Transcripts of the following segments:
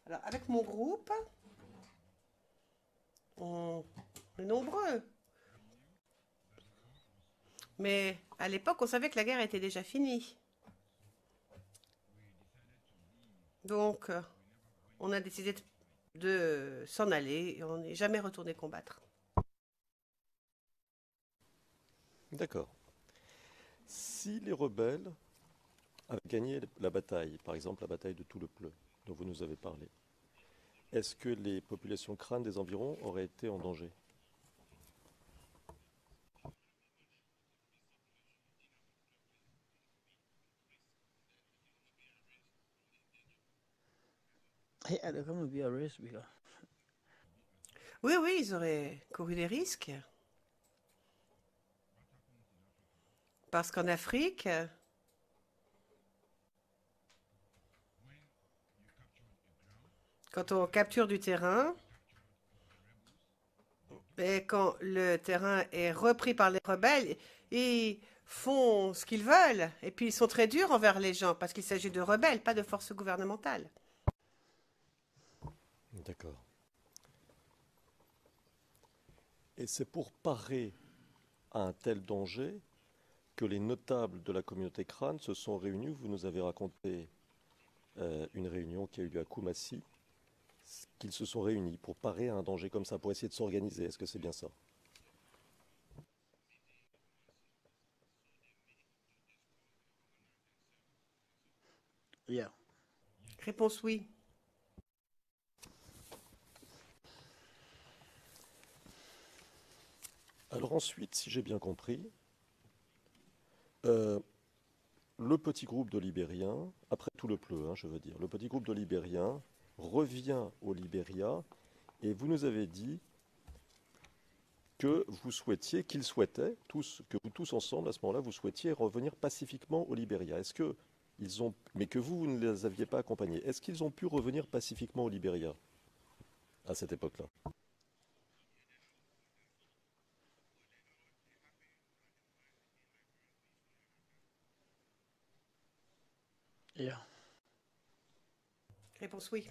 Alors, avec mon groupe, on est nombreux. Mais à l'époque, on savait que la guerre était déjà finie. Donc, on a décidé de s'en aller et on n'est jamais retourné combattre. D'accord. Si les rebelles avaient gagné la bataille, par exemple la bataille de Toulepleu, dont vous nous avez parlé, est-ce que les populations crânes des environs auraient été en danger? Yeah, there gonna be a risk because Oui, oui, ils auraient couru des risques. Parce qu'en Afrique, quand on capture du terrain, et quand le terrain est repris par les rebelles, ils font ce qu'ils veulent. Et puis ils sont très durs envers les gens, parce qu'il s'agit de rebelles, pas de forces gouvernementales. D'accord. Et c'est pour parer à un tel danger que les notables de la communauté crâne se sont réunis. Vous nous avez raconté une réunion qui a eu lieu à Koumassi, qu'ils se sont réunis pour parer à un danger comme ça, pour essayer de s'organiser. Est-ce que c'est bien ça? yeah. Réponse oui. Alors ensuite, si j'ai bien compris, euh, le petit groupe de Libériens, après tout le pleu, hein, je veux dire, le petit groupe de Libériens revient au Libéria et vous nous avez dit que vous souhaitiez, qu'ils souhaitaient, tous, que vous tous ensemble à ce moment-là, vous souhaitiez revenir pacifiquement au Libéria. Est-ce que ils ont, mais que vous ne les aviez pas accompagnés, est-ce qu'ils ont pu revenir pacifiquement au Libéria à cette époque-là? Yeah. Réponse oui.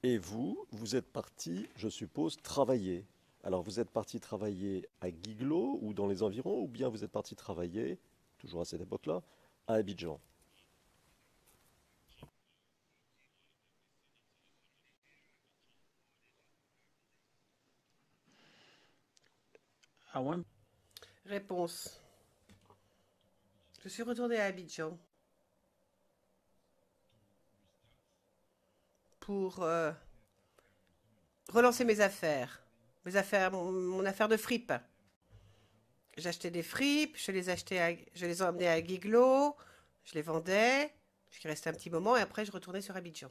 Et vous, vous êtes parti, je suppose, travailler. Alors vous êtes parti travailler à Guiglo ou dans les environs, ou bien vous êtes parti travailler, toujours à cette époque-là, à Abidjan. I went Réponse. Je suis retournée à Abidjan pour relancer mes affaires. Mes affaires, mon affaire de fripe. J'achetais des fripes, je les emmenais à Guiglo, je les vendais, je restais un petit moment et après je retournais sur Abidjan.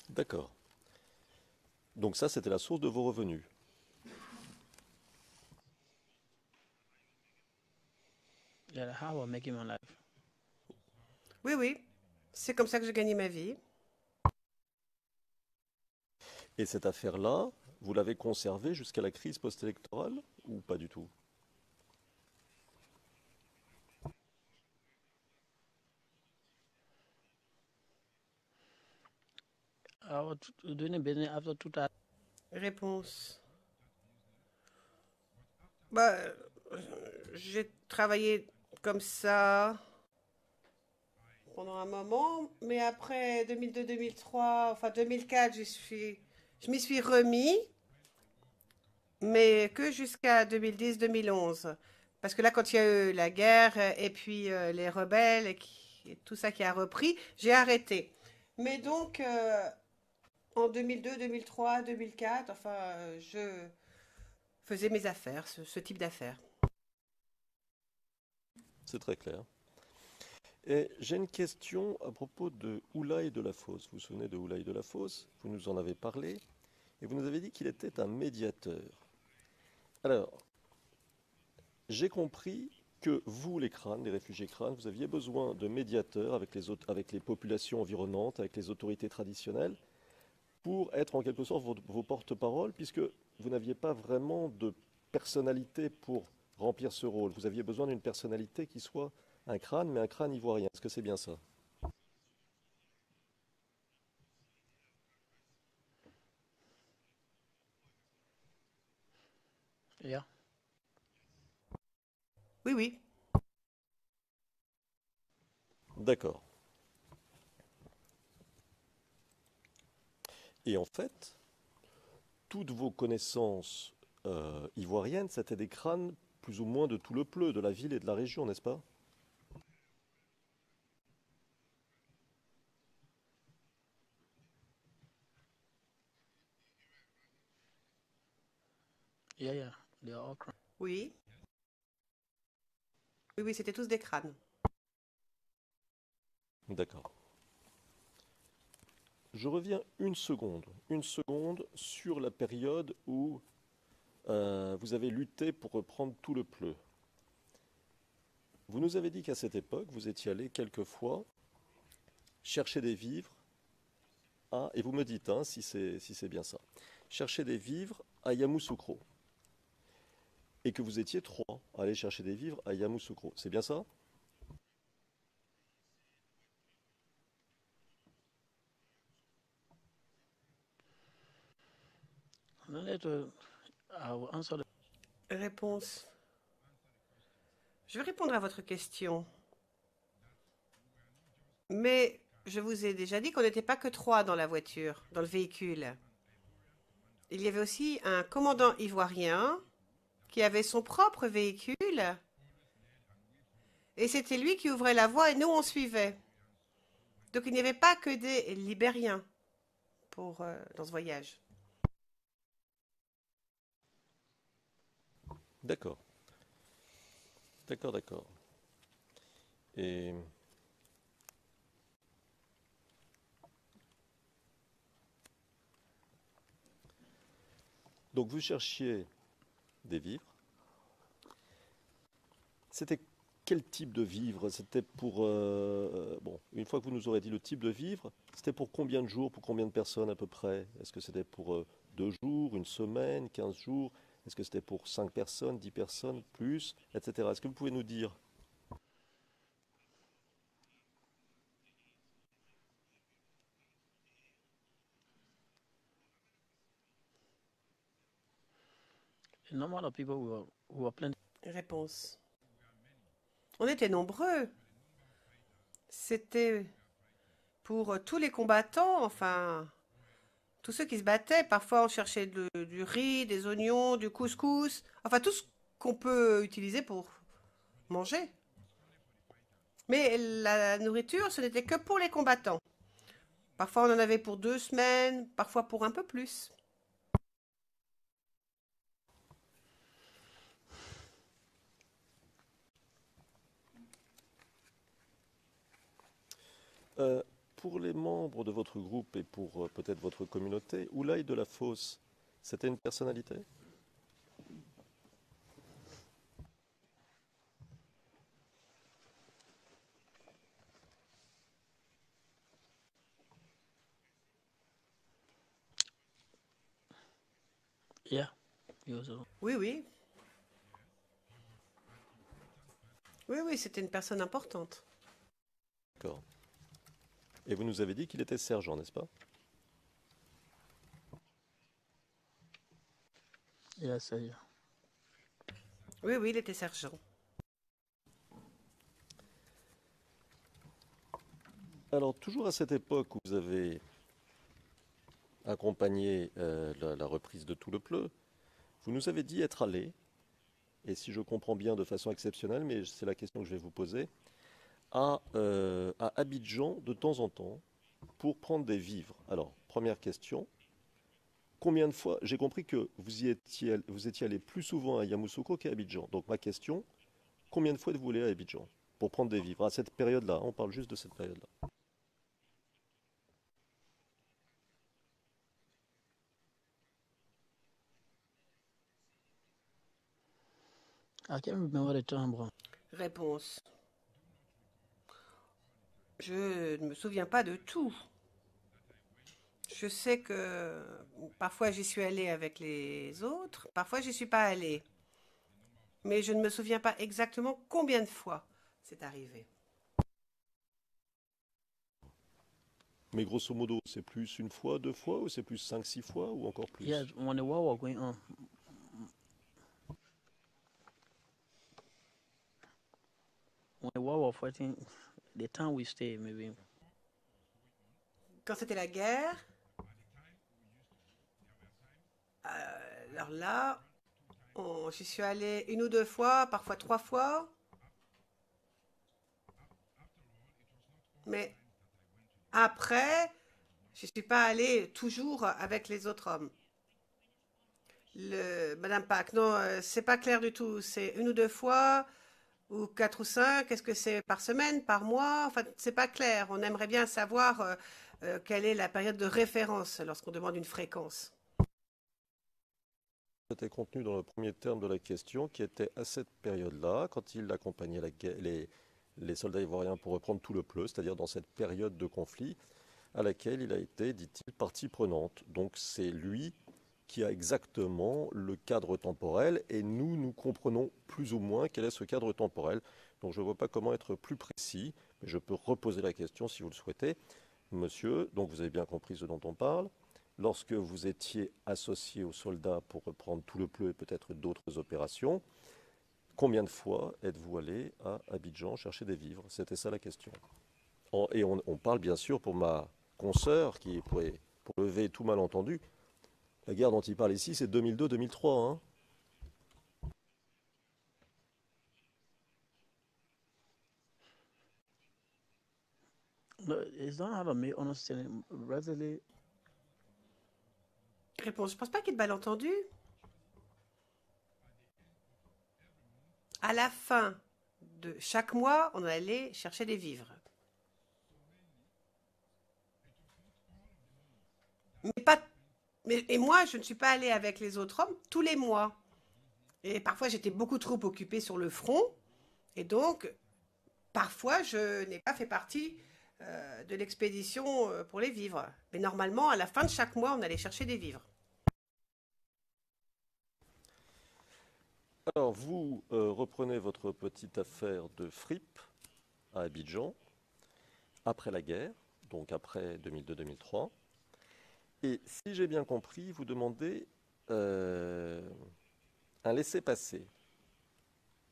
D'accord. Donc ça, c'était la source de vos revenus. yeah, how I making my life. Oui, oui, c'est comme ça que je gagnais ma vie. Et cette affaire-là, vous l'avez conservée jusqu'à la crise post-électorale ou pas du tout? I was doing a business after 2000. Réponse. Bah, j'ai travaillé comme ça pendant un moment, mais après 2002-2003, enfin 2004, je m'y suis remis, mais que jusqu'à 2010-2011. Parce que là, quand il y a eu la guerre et puis les rebelles et tout ça qui a repris, j'ai arrêté. Mais donc, en 2002, 2003, 2004, enfin, je faisais mes affaires, ce type d'affaires. C'est très clair. Et j'ai une question à propos de Oulaï de la Fosse. Vous vous souvenez de Oulaï de la Fosse? Vous nous en avez parlé et vous nous avez dit qu'il était un médiateur. Alors, j'ai compris que vous, les crânes, les réfugiés crânes, vous aviez besoin de médiateurs avec avec les populations environnantes, avec les autorités traditionnelles, pour être en quelque sorte vos porte-paroles, puisque vous n'aviez pas vraiment de personnalité pour remplir ce rôle. Vous aviez besoin d'une personnalité qui soit un crâne, mais un crâne ivoirien. Est-ce que c'est bien ça? Yeah. Oui, oui. D'accord. Et en fait, toutes vos connaissances ivoiriennes, c'était des crânes plus ou moins de tout le Pleu, de la ville et de la région, n'est-ce pas? Yeah, yeah. They are all Oui. Oui, oui, c'était tous des crânes. D'accord. Je reviens une seconde sur la période où vous avez lutté pour reprendre tout le Pleu. Vous nous avez dit qu'à cette époque, vous étiez allé quelquefois chercher des vivres et vous me dites si c'est bien ça, chercher des vivres à Yamoussoukro. Et que vous étiez trois à aller chercher des vivres à Yamoussoukro. C'est bien ça? I will answer Réponse. Je vais répondre à votre question. Mais je vous ai déjà dit qu'on n'était pas que trois dans la voiture, dans le véhicule. Il y avait aussi un commandant ivoirien qui avait son propre véhicule. Et c'était lui qui ouvrait la voie et nous on suivait. Donc il n'y avait pas que des Libériens dans ce voyage. D'accord. D'accord, d'accord. Et donc vous cherchiez des vivres. C'était quel type de vivre? C'était pour... bon, une fois que vous nous aurez dit le type de vivre, c'était pour combien de jours, pour combien de personnes à peu près? Est-ce que c'était pour 2 jours, une semaine, 15 jours? Est-ce que c'était pour 5 personnes, 10 personnes, plus, etc. Est-ce que vous pouvez nous dire? the number of people who were plenty. Réponse. On était nombreux. C'était pour tous les combattants, enfin, tous ceux qui se battaient. Parfois, on cherchait du riz, des oignons, du couscous, enfin, tout ce qu'on peut utiliser pour manger. Mais la nourriture, ce n'était que pour les combattants. Parfois, on en avait pour 2 semaines, parfois pour un peu plus. Pour les membres de votre groupe et pour peut-être votre communauté, Oulaï de la Fosse, c'était une personnalité? Yeah. He was a, Oui, oui. Oui, oui, c'était une personne importante. D'accord. Et vous nous avez dit qu'il était sergent, n'est-ce pas? yes, yeah. Oui, oui, il était sergent. Alors, toujours à cette époque où vous avez accompagné la reprise de tout le Pleu, vous nous avez dit être allé, et si je comprends bien de façon exceptionnelle, mais c'est la question que je vais vous poser, à Abidjan de temps en temps pour prendre des vivres. Alors, première question, combien de fois, j'ai compris que vous étiez allé plus souvent à Yamoussoukro qu'à Abidjan. Donc ma question, combien de fois êtes-vous allé à Abidjan pour prendre des vivres à cette période-là? On parle juste de cette période-là. I can't remember the time, bro. Réponse. Je ne me souviens pas de tout. Je sais que parfois j'y suis allée avec les autres, parfois j'y suis pas allée. Mais je ne me souviens pas exactement combien de fois c'est arrivé. Mais grosso modo, c'est plus une fois, 2 fois, ou c'est plus 5, 6 fois, ou encore Yeah, plus? when the war was going on, when the war was fighting, the town we stay, maybe Quand c'était la guerre, alors là, j'y suis allée une ou deux fois, parfois trois fois, mais après, je ne suis pas allée toujours avec les autres hommes. Madame Pack, non, c'est pas clair du tout. C'est une ou deux fois, ou quatre ou cinq. Est-ce que c'est par semaine, par mois? Enfin, c'est pas clair. On aimerait bien savoir quelle est la période de référence lorsqu'on demande une fréquence. C'était contenu dans le premier terme de la question, qui était à cette période-là, quand il accompagnait les soldats ivoiriens pour reprendre tout le pleu, c'est-à-dire dans cette période de conflit, à laquelle il a été, dit-il, partie prenante. Donc c'est lui qui a exactement le cadre temporel, et nous comprenons plus ou moins quel est ce cadre temporel. Donc je ne vois pas comment être plus précis, mais je peux reposer la question si vous le souhaitez. Monsieur, donc vous avez bien compris ce dont on parle. Lorsque vous étiez associé aux soldats pour reprendre tout le pleu et peut-être d'autres opérations, combien de fois êtes-vous allé à Abidjan chercher des vivres? C'était ça la question. Et on parle bien sûr pour ma consoeur, pour lever tout malentendu. La guerre dont il parle ici, c'est 2002-2003. Hein. no, it's not hard to make understanding. Readily, Réponse, je pense pas qu'il y ait de malentendu. À la fin de chaque mois, on allait chercher des vivres. Mais pas, et moi, je ne suis pas allée avec les autres hommes tous les mois. Et parfois, j'étais beaucoup trop occupée sur le front. Et donc, parfois, je n'ai pas fait partie de l'expédition pour les vivres. Mais normalement, à la fin de chaque mois, on allait chercher des vivres. Alors, vous reprenez votre petite affaire de fripe à Abidjan, après la guerre, donc après 2002-2003. Et si j'ai bien compris, vous demandez un laissez-passer.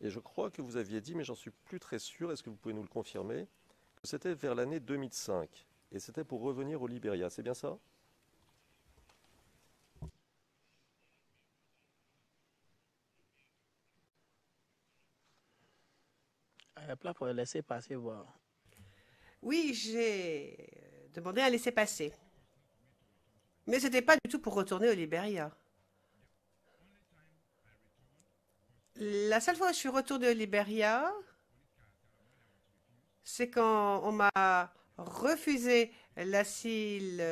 Et je crois que vous aviez dit, mais j'en suis plus très sûr, est-ce que vous pouvez nous le confirmer, que c'était vers l'année 2005. Et c'était pour revenir au Libéria, c'est bien ça? I applied for a laissez-passer, but Oui, j'ai demandé un laissez-passer. Mais ce n'était pas du tout pour retourner au Libéria. La seule fois où je suis retournée au Libéria, c'est quand on m'a refusé l'asile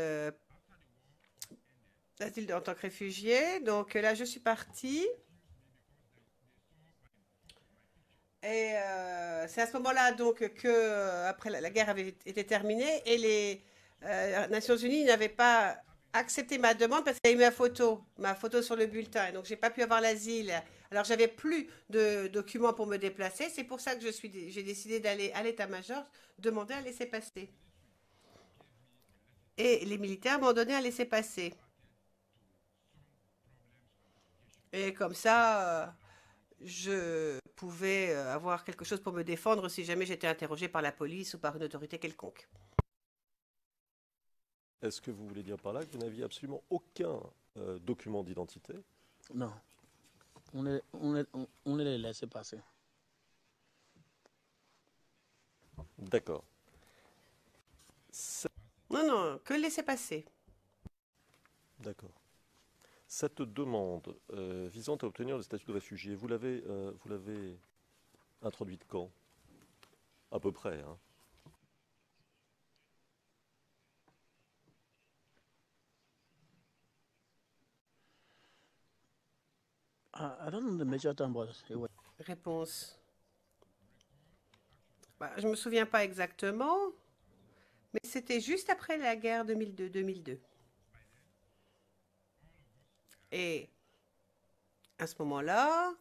en tant que réfugié. Donc là, je suis partie. Et c'est à ce moment-là donc que après la guerre avait été terminée et les Nations Unies n'avaient pas accepté ma demande parce qu'il y a eu ma photo sur le bulletin. Et donc j'ai pas pu avoir l'asile. Alors j'avais plus de documents pour me déplacer. C'est pour ça que j'ai décidé d'aller à l'état-major demander un laissez-passer. Et les militaires m'ont donné un laissez-passer. Et comme ça, je pouvais avoir quelque chose pour me défendre si jamais j'étais interrogée par la police ou par une autorité quelconque. Est-ce que vous voulez dire par là que vous n'aviez absolument aucun document d'identité? no, only the laissez-passer. D'accord. Non, non, que laisser passer. D'accord. Cette demande visant à obtenir le statut de réfugié, vous l'avez introduite quand? À peu près, hein. I don't know the major time, but it was Réponse. Bah, je me souviens pas exactement, mais c'était juste après la guerre 2002-2002. Et à ce moment-là,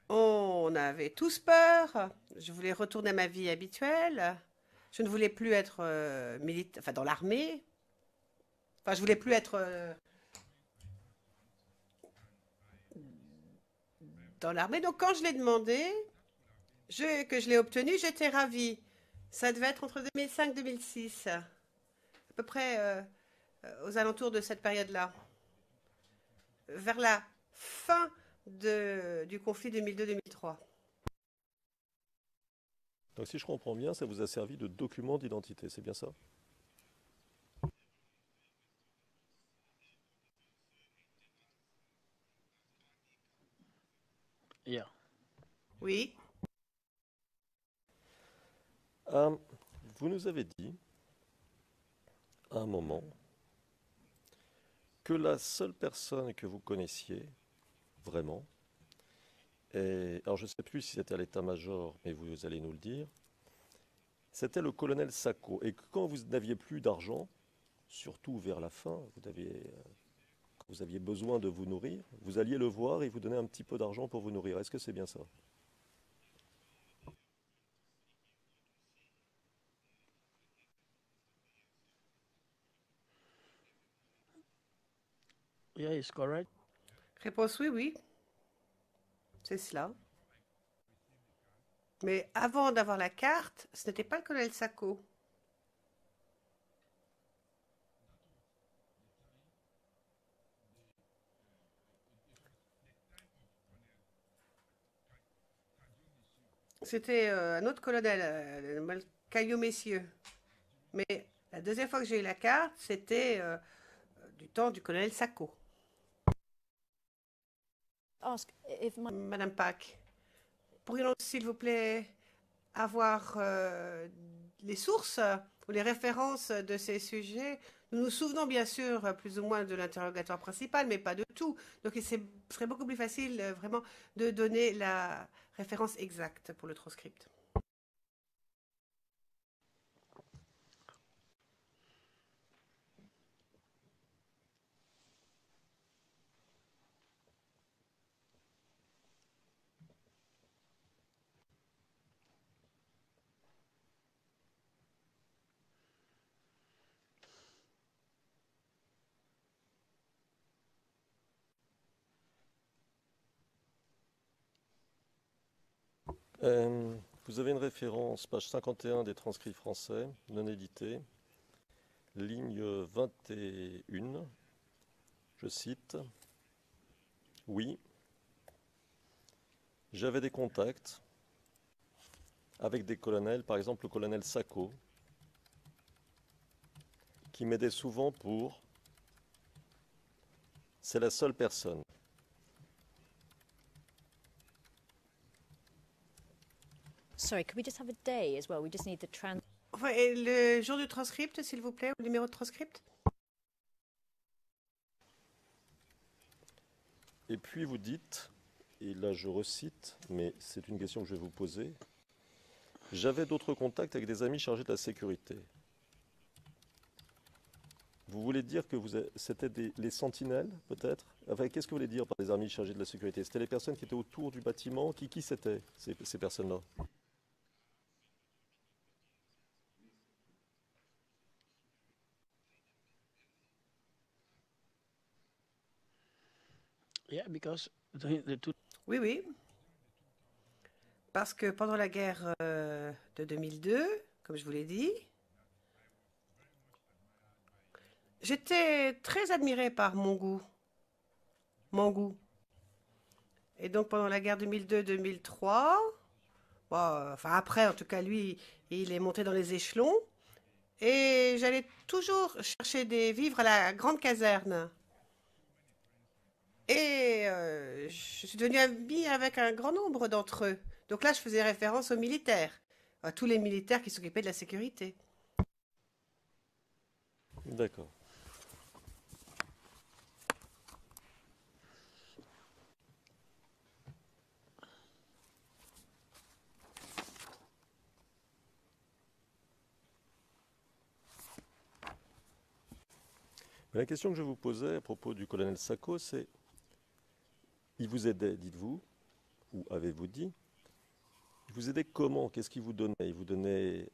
on avait tous peur. Je voulais retourner à ma vie habituelle. Je ne voulais plus être enfin, dans l'armée. Enfin, je voulais plus être dans l'armée. Donc, quand je l'ai demandé, Que je l'ai obtenu, j'étais ravie. Ça devait être entre 2005 et 2006, à peu près aux alentours de cette période-là, vers la fin du conflit 2002-2003. Donc si je comprends bien, ça vous a servi de document d'identité, c'est bien ça? Yeah. Oui, Euh, Vous nous avez dit à un moment que la seule personne que vous connaissiez vraiment, alors je ne sais plus si c'était à l'état-major, mais vous allez nous le dire, c'était le colonel Sacco. Et que quand vous n'aviez plus d'argent, surtout vers la fin, quand vous aviez besoin de vous nourrir, vous alliez le voir et il vous donnait un petit peu d'argent pour vous nourrir. Est-ce que c'est bien ça? Yeah, it's correct. réponse oui, oui, c'est cela. Mais avant d'avoir la carte, ce n'était pas le colonel Sacco. C'était un autre colonel, Caillou Messieurs. Mais la deuxième fois que j'ai eu la carte, c'était du temps du colonel Sacco. Ask if my Madame Pack, pourrions-nous, s'il vous plaît, avoir les sources ou les références de ces sujets? Nous nous souvenons bien sûr plus ou moins de l'interrogatoire principal, mais pas de tout. Donc ce serait beaucoup plus facile vraiment de donner la référence exacte pour le transcript. Euh, Vous avez une référence, page 51 des transcrits français, non édités, ligne 21, je cite, oui, j'avais des contacts avec des colonels, par exemple le colonel Sacco, qui m'aidait souvent pour... C'est la seule personne. sorry, could we just have a day as well? We just need the trans. Enfin, et le jour du transcript, s'il vous plaît, ou le numéro de transcript? Et puis vous dites, et là je recite, mais c'est une question que je vais vous poser, j'avais d'autres contacts avec des amis chargés de la sécurité. Vous voulez dire que c'était les sentinelles, peut-être? Enfin, qu'est-ce que vous voulez dire par les amis chargés de la sécurité? C'était les personnes qui étaient autour du bâtiment? Qui c'était, ces personnes-là? Yeah, because the two. Oui, oui. Parce que pendant la guerre de 2002, comme je vous l'ai dit, j'étais très admirée par Mangou. Et donc pendant la guerre 2002-2003, bon, enfin après en tout cas lui, il est monté dans les échelons. Et j'allais toujours chercher des vivres à la grande caserne. Et je suis devenue amie avec un grand nombre d'entre eux. Donc là, je faisais référence aux militaires, à tous les militaires qui s'occupaient de la sécurité. D'accord. Mais la question que je vous posais à propos du colonel Sacco, c'est, il vous aidait, dites-vous, ou avez-vous dit, il vous aidait comment? Qu'est-ce qu'il vous donnait? Il vous donnait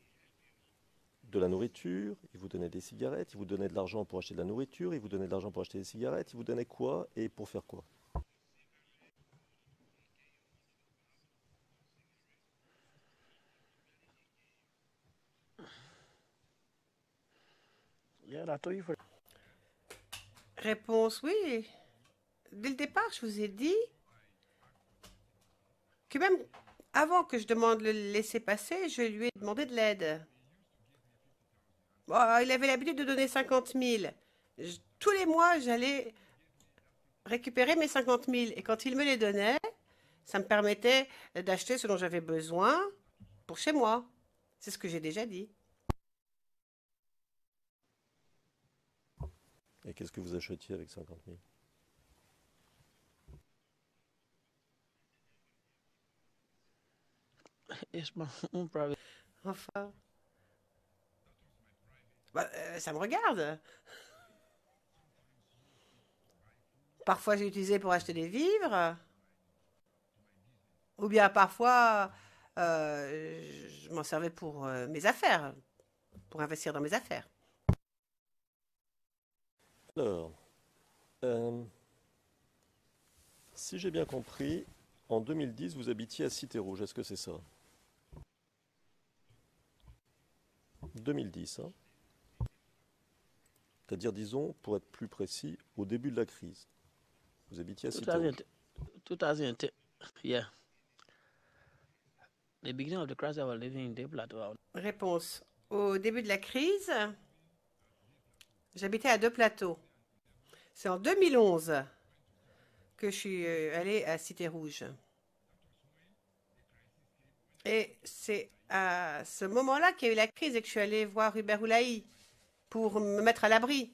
de la nourriture, il vous donnait des cigarettes, il vous donnait de l'argent pour acheter de la nourriture, il vous donnait de l'argent pour acheter des cigarettes, il vous donnait quoi et pour faire quoi? Yeah, I told you for. Réponse, oui. Dès le départ, je vous ai dit que même avant que je demande le laisser-passer, je lui ai demandé de l'aide. Bon, il avait l'habitude de donner 50 000. Tous les mois, j'allais récupérer mes 50 000. Et quand il me les donnait, ça me permettait d'acheter ce dont j'avais besoin pour chez moi. C'est ce que j'ai déjà dit. Et qu'est-ce que vous achetiez avec 50 000? It's my own private. Enfin, ça me regarde. Parfois, j'ai utilisé pour acheter des vivres. Ou bien parfois, je m'en servais pour mes affaires, pour investir dans mes affaires. Alors, euh, si j'ai bien compris, en 2010, vous habitiez à Cité Rouge. Est-ce que c'est ça? 2010, hein? C'est-à-dire, disons, pour être plus précis, au début de la crise. Vous habitiez à Cité Rouge. 2010. Yeah. The beginning of the crisis, I was living in Des Plateaux. Réponse. Au début de la crise, j'habitais à Deux Plateaux. C'est en 2011 que je suis allée à Cité Rouge. Et c'est à ce moment-là qu'il y a eu la crise et que je suis allée voir Hubert Oulaï pour me mettre à l'abri.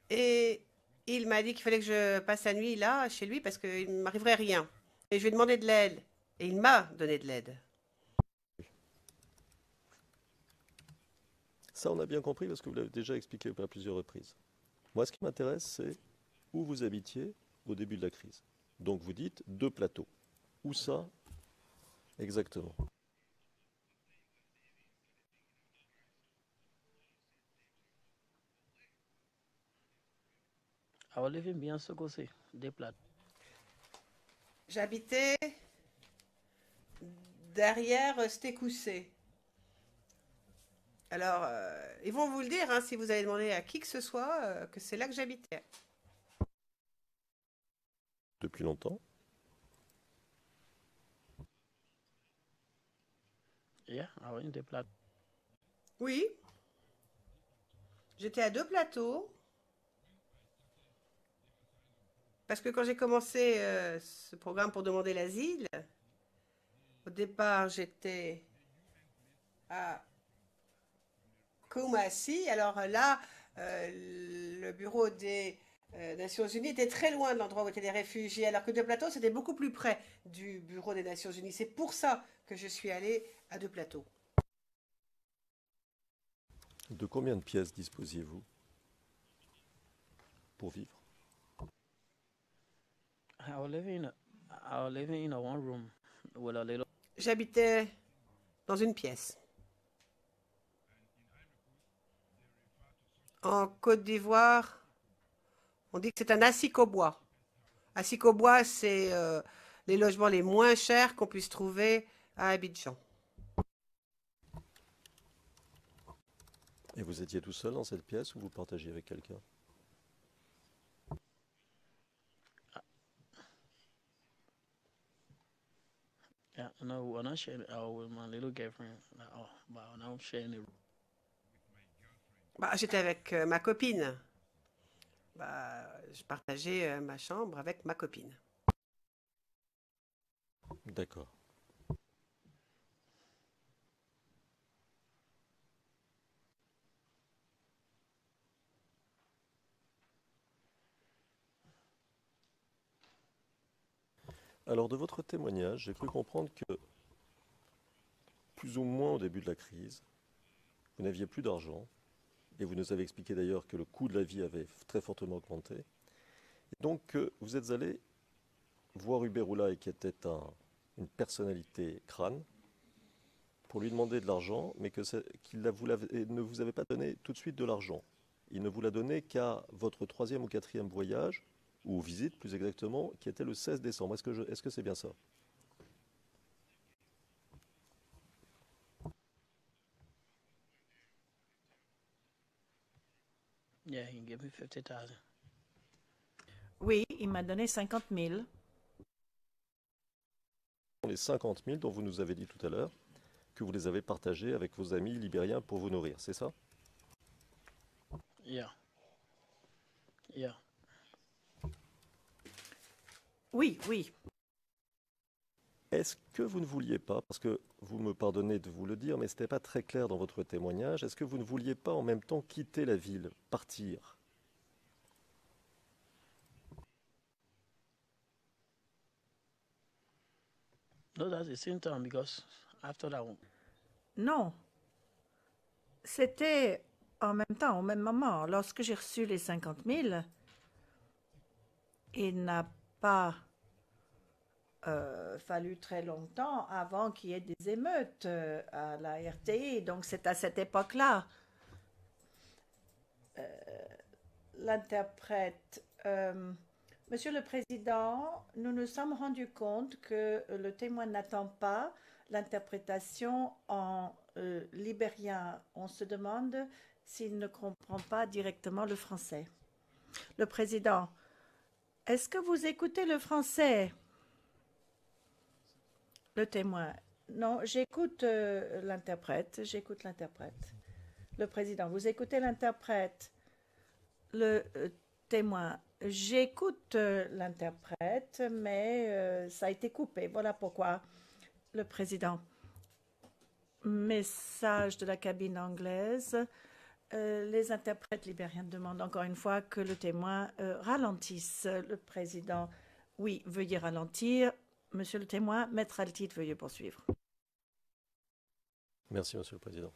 Et il m'a dit qu'il fallait que je passe la nuit là, chez lui, parce qu'il ne m'arriverait rien. Et je lui ai demandé de l'aide. Et il m'a donné de l'aide. Ça, on a bien compris parce que vous l'avez déjà expliqué à plusieurs reprises. Moi, ce qui m'intéresse, c'est où vous habitiez au début de la crise. Donc, vous dites Deux Plateaux. Où ça exactement? I was living beyond Sokosé, Des Plateaux. J'habitais derrière Stécoussé. Alors, ils vont vous le dire, hein, si vous allez demander à qui que ce soit, que c'est là que j'habitais. Depuis longtemps? Yeah, I was in Des Plateaux. Oui, j'étais à Deux Plateaux. Parce que quand j'ai commencé ce programme pour demander l'asile, au départ, j'étais à Koumassi. Alors là, le bureau des Nations Unies était très loin de l'endroit où étaient les réfugiés, alors que Deux Plateaux, c'était beaucoup plus près du bureau des Nations Unies. C'est pour ça que je suis allée à Deux Plateaux. De combien de pièces disposiez-vous pour vivre? I was living in a one room with a little. J'habitais dans une pièce. En Côte d'Ivoire, on dit que c'est un assicot-bois. Assicot-bois, c'est les logements les moins chers qu'on puisse trouver à Abidjan. Et vous étiez tout seul dans cette pièce ou vous partagiez avec quelqu'un? Yeah, no, when I shared it with my little girlfriend, but now I'm sharing it. Bah, j'étais avec ma copine. Bah, je partageais ma chambre avec ma copine. D'accord. Alors, de votre témoignage, j'ai cru comprendre que, plus ou moins au début de la crise, vous n'aviez plus d'argent, et vous nous avez expliqué d'ailleurs que le coût de la vie avait très fortement augmenté. Et donc, vous êtes allé voir Hubert Oulaï, qui était une personnalité crâne, pour lui demander de l'argent, mais qu'il ne vous avait pas donné tout de suite de l'argent. Il ne vous l'a donné qu'à votre 3e ou 4e voyage, ou visite plus exactement, qui était le 16 décembre. Est-ce que c'est bien ça? Yeah, he gave me 50,000. Oui, il m'a donné 50 000. Les 50 000 dont vous nous avez dit tout à l'heure que vous les avez partagés avec vos amis libériens pour vous nourrir, c'est ça? Yeah. Yeah. Oui, oui. Est-ce que vous ne vouliez pas, parce que vous me pardonnez de vous le dire, mais ce n'était pas très clair dans votre témoignage, est-ce que vous ne vouliez pas en même temps quitter la ville, partir? No, that's the same time because after that one, Non. C'était en même temps, au même moment. Lorsque j'ai reçu les 50 000, il n'a pas fallu très longtemps avant qu'il y ait des émeutes à la RTI. Donc c'est à cette époque-là. L'interprète. Monsieur le Président, nous nous sommes rendus compte que le témoin n'attend pas l'interprétation en libérien. On se demande s'il ne comprend pas directement le français. Le Président, est-ce que vous écoutez le français? Le témoin. Non, j'écoute l'interprète. J'écoute l'interprète. Le Président, vous écoutez l'interprète. Le témoin. J'écoute l'interprète, mais ça a été coupé. Voilà pourquoi. Le Président. Message de la cabine anglaise. Les interprètes libériens demandent encore une fois que le témoin ralentisse. Le Président. Oui, veuillez ralentir. Monsieur le témoin, maître Altit, veuillez poursuivre. Merci, Monsieur le Président.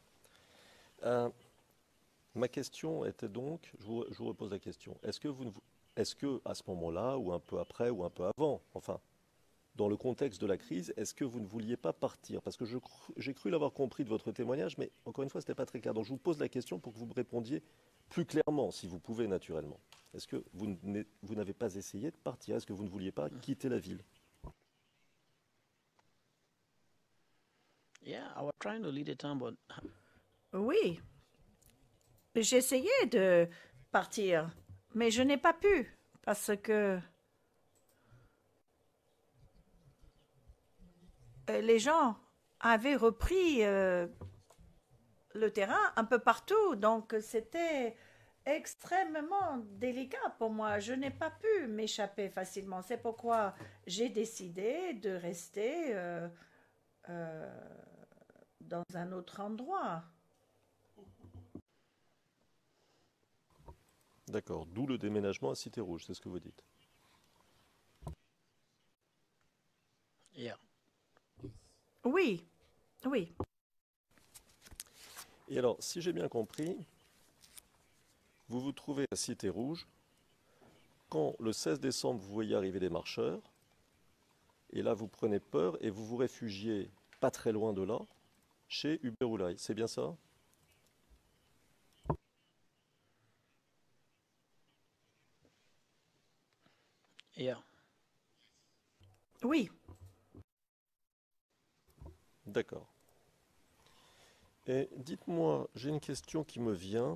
Ma question était donc, je vous repose la question, est-ce que à ce moment-là, ou un peu après, ou un peu avant, enfin, dans le contexte de la crise, est-ce que vous ne vouliez pas partir? Parce que j'ai cru l'avoir compris de votre témoignage, mais encore une fois, ce n'était pas très clair. Donc je vous pose la question pour que vous me répondiez plus clairement, si vous pouvez naturellement. Est-ce que vous n'avez pas essayé de partir? Est-ce que vous ne vouliez pas quitter la ville? yeah, I was trying to lead the town, but Oui, j'essayais de partir, mais je n'ai pas pu parce que les gens avaient repris le terrain un peu partout, donc c'était extrêmement délicat pour moi. Je n'ai pas pu m'échapper facilement. C'est pourquoi j'ai décidé de rester dans un autre endroit. D'accord, d'où le déménagement à Cité Rouge, c'est ce que vous dites. yeah. Oui, oui. Et alors, si j'ai bien compris, vous vous trouvez à Cité Rouge quand le 16 décembre vous voyez arriver des marcheurs, et là vous prenez peur et vous vous réfugiez pas très loin de là, chez Hubert Oulay, c'est bien ça? Yeah. Oui, D'accord. Et dites-moi, j'ai une question qui me vient.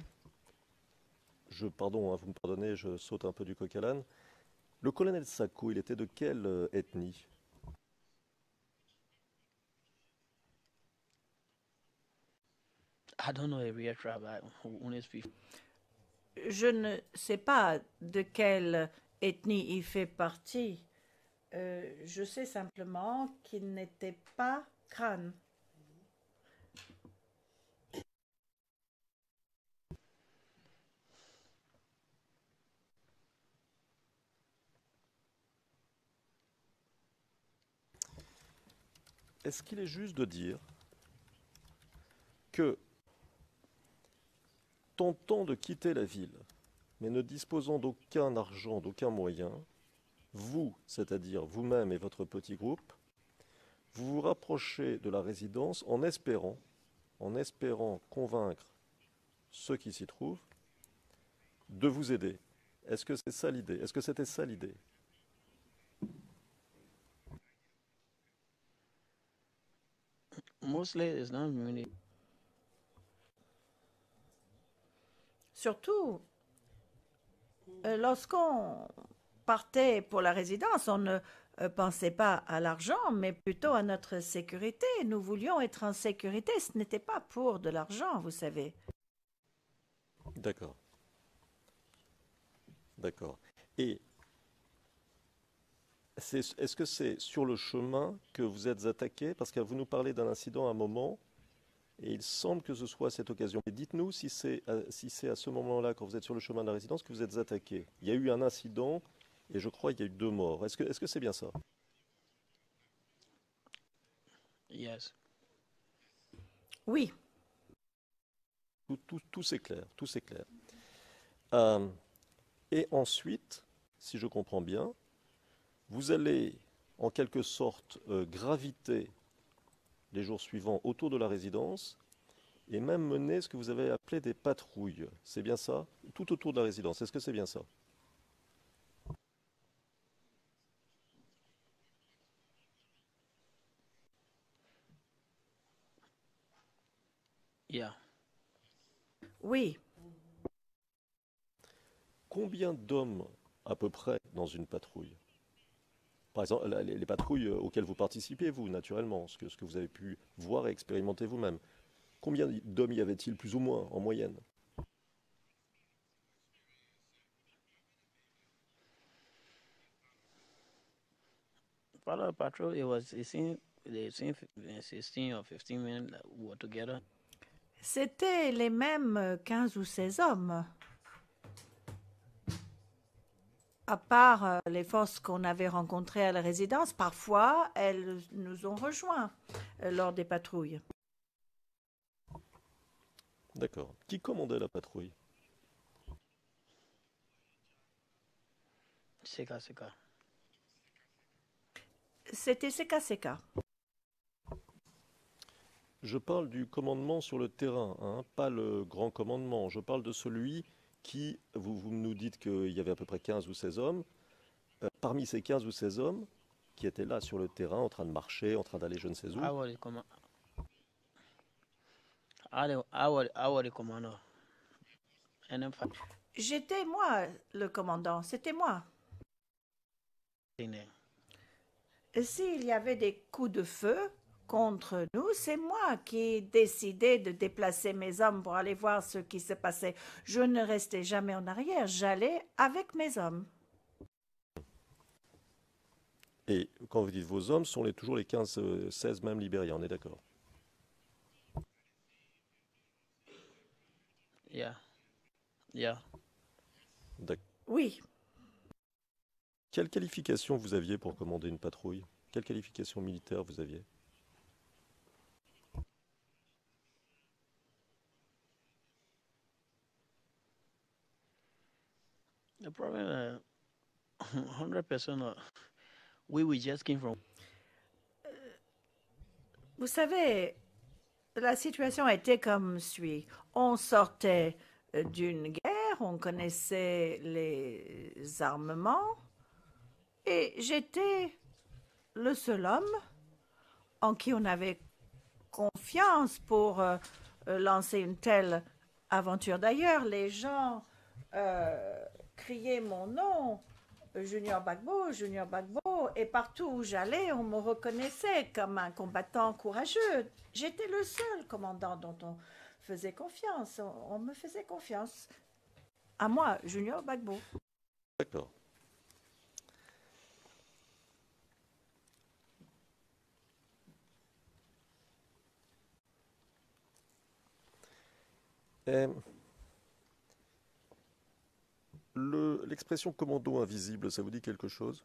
Pardon, hein, vous me pardonnez, je saute un peu du coq à l'âne. Le colonel Sacco, il était de quelle ethnie? I don't know a real tribe. Only speak. je ne sais pas de quelle ethnie il fait partie. Je sais simplement qu'il n'était pas crâne. Est-ce qu'il est juste de dire que, tentant de quitter la ville, mais ne disposant d'aucun argent, d'aucun moyen, vous, c'est-à-dire vous-même et votre petit groupe, vous vous rapprochez de la résidence en espérant convaincre ceux qui s'y trouvent de vous aider? Est-ce que c'est ça l'idée? Est-ce que c'était ça l'idée? Mostly, it's not really. Surtout, Lorsqu'on partait pour la résidence, on ne pensait pas à l'argent, mais plutôt à notre sécurité. Nous voulions être en sécurité. Ce n'était pas pour de l'argent, vous savez. D'accord, d'accord. Et est-ce que c'est sur le chemin que vous êtes attaqué? Parce que vous nous parlez d'un incident à un moment, et il semble que ce soit à cette occasion. Et dites-nous si c'est à ce moment-là, quand vous êtes sur le chemin de la résidence, que vous êtes attaqué. Il y a eu un incident, et je crois qu'il y a eu 2 morts. Est-ce que c'est bien ça? Yes. Oui, Tout c'est clair, tout c'est clair. Euh, et ensuite, si je comprends bien, vous allez en quelque sorte graviter les jours suivants autour de la résidence et même mener ce que vous avez appelé des patrouilles. C'est bien ça? Tout autour de la résidence. Est-ce que c'est bien ça? Yeah. oui. Combien d'hommes à peu près dans une patrouille? Par exemple, les patrouilles auxquelles vous participez, vous, naturellement, ce que vous avez pu voir et expérimenter vous-même. Combien d'hommes y avait-il plus ou moins en moyenne? Part of the patrol, it seemed 16 or 15 men that were together. C'était les mêmes 15 ou 16 hommes, à part les forces qu'on avait rencontrées à la résidence. Parfois, elles nous ont rejoints lors des patrouilles. D'accord. Qui commandait la patrouille? Seka Seka. C'était CKCK. Je parle du commandement sur le terrain, hein, pas le grand commandement. Je parle de celui qui, vous nous dites qu'il y avait à peu près 15 ou 16 hommes. Parmi ces 15 ou 16 hommes qui étaient là sur le terrain, en train de marcher, en train d'aller je ne sais où, I was the command. I was the commander. And then J'étais moi le commandant, c'était moi. fighting there. Et s'il y avait des coups de feu contre nous, c'est moi qui décidais de déplacer mes hommes pour aller voir ce qui se passait. Je ne restais jamais en arrière, j'allais avec mes hommes. et quand vous dites vos hommes, sont toujours les 15, 16 même Libériens, on est d'accord? Yeah. Yeah. D'accord. Oui, Quelle qualification vous aviez pour commander une patrouille? Quelle qualification militaire vous aviez? The problem, 100%. We just came from. vous savez, la situation était comme suit. On sortait d'une guerre, on connaissait les armements, et j'étais le seul homme en qui on avait confiance pour lancer une telle aventure. D'ailleurs, les gens criaient mon nom, Junior Bagbo, et partout où j'allais, on me reconnaissait comme un combattant courageux. J'étais le seul commandant dont on faisait confiance. On me faisait confiance. À moi, Junior Bagbo. D'accord. Euh, L'expression commando invisible, ça vous dit quelque chose?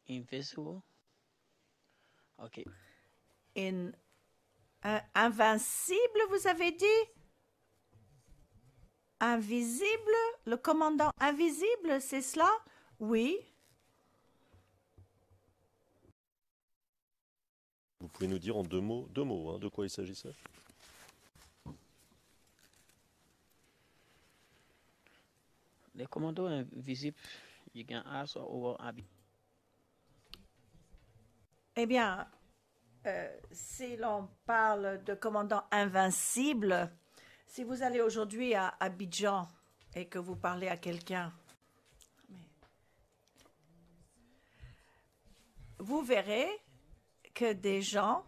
Invisible. Okay. Invincible, vous avez dit? Invisible? Le commandant invisible, c'est cela? Oui. Vous pouvez nous dire en deux mots, hein, de quoi il s'agissait? The commando invisible, you can ask over Abby. Eh bien, si l'on parle de commandant invincible, si vous allez aujourd'hui à Abidjan et que vous parlez à quelqu'un, vous verrez que des gens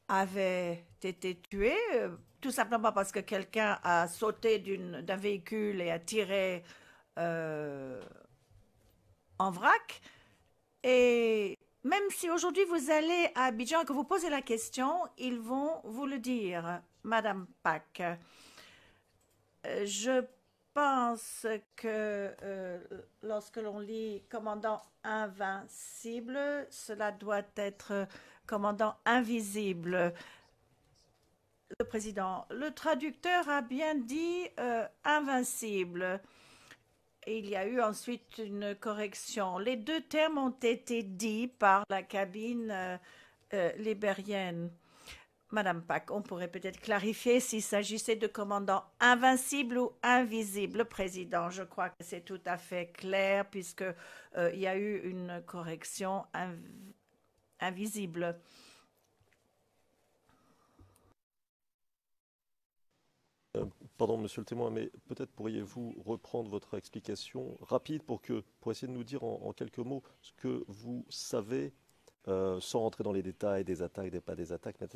avaient été tués tout simplement parce que quelqu'un a sauté d'un véhicule et a tiré en vrac. Et même si aujourd'hui vous allez à Abidjan et que vous posez la question, ils vont vous le dire, Madame Pack. Je pense que lorsque l'on lit commandant invincible, cela doit être commandant invisible. Le président, le traducteur a bien dit invincible. Et il y a eu ensuite une correction. Les deux termes ont été dits par la cabine libérienne. Madame Pack, on pourrait peut-être clarifier s'il s'agissait de commandant invincible ou invisible, président. Je crois que c'est tout à fait clair puisque il y a eu une correction invisible. Pardon, monsieur le témoin, mais peut-être pourriez-vous reprendre votre explication rapide pour essayer de nous dire en quelques mots ce que vous savez, sans rentrer dans les détails des attaques, des pas des attaques. Mais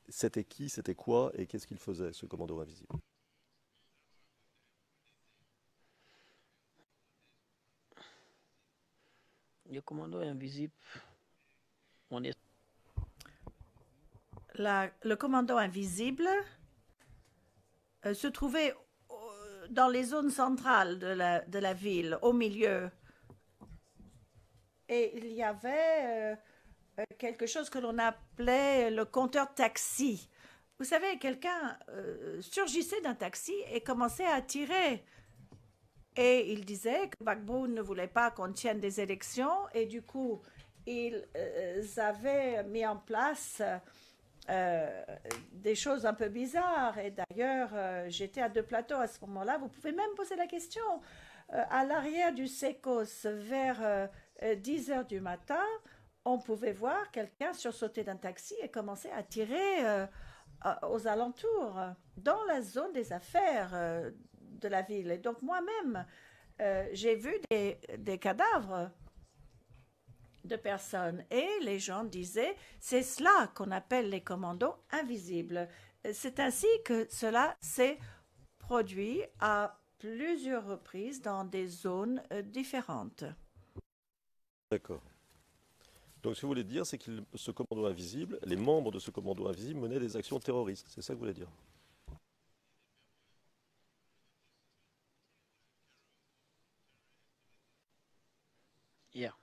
c'était qui, c'était quoi et qu'est-ce qu'il faisait, ce commando invisible? Le commando invisible, on est Le commando invisible se trouvait dans les zones centrales de la ville, au milieu. Et il y avait quelque chose que l'on appelait le compteur taxi. Vous savez, quelqu'un surgissait d'un taxi et commençait à tirer. Et il disait que Gbagbo ne voulait pas qu'on tienne des élections et du coup, ils avaient mis en place des choses un peu bizarres. Et d'ailleurs, j'étais à Deux Plateaux à ce moment-là. Vous pouvez même poser la question. À l'arrière du Secos, vers 10 heures du matin, on pouvait voir quelqu'un sursauter d'un taxi et commencer à tirer aux alentours, dans la zone des affaires de la ville. Et donc moi-même, j'ai vu des cadavres de personnes. Et les gens disaient, c'est cela qu'on appelle les commandos invisibles. C'est ainsi que cela s'est produit à plusieurs reprises dans des zones différentes. D'accord. Donc ce que vous voulez dire, c'est que ce commando invisible, les membres de ce commando invisible menaient des actions terroristes. C'est ça que vous voulez dire? Yeah.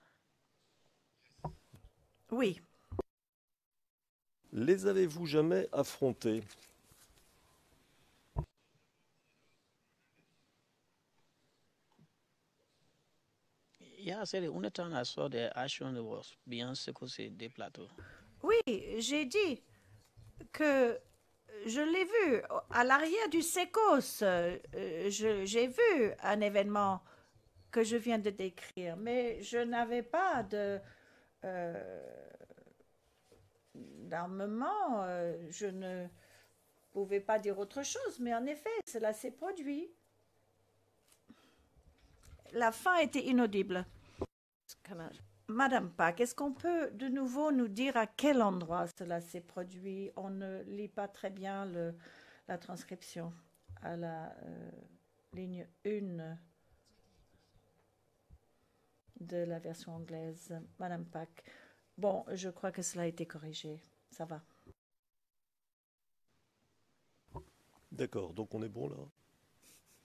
Oui. Les avez-vous jamais affrontés? Yeah, I said the only time I saw the action was beyond Sekose Des Plateaux. Oui, j'ai dit que je l'ai vu à l'arrière du Secos. J'ai vu un événement que je viens de décrire, mais je n'avais pas d'armement. Je ne pouvais pas dire autre chose, mais en effet, cela s'est produit. La fin était inaudible. Madame Pack, est-ce qu'on peut de nouveau nous dire à quel endroit cela s'est produit? On ne lit pas très bien la transcription à la ligne 1 de la version anglaise. Madame Pack. Bon, je crois que cela a été corrigé. Ça va. D'accord, donc on est bon là?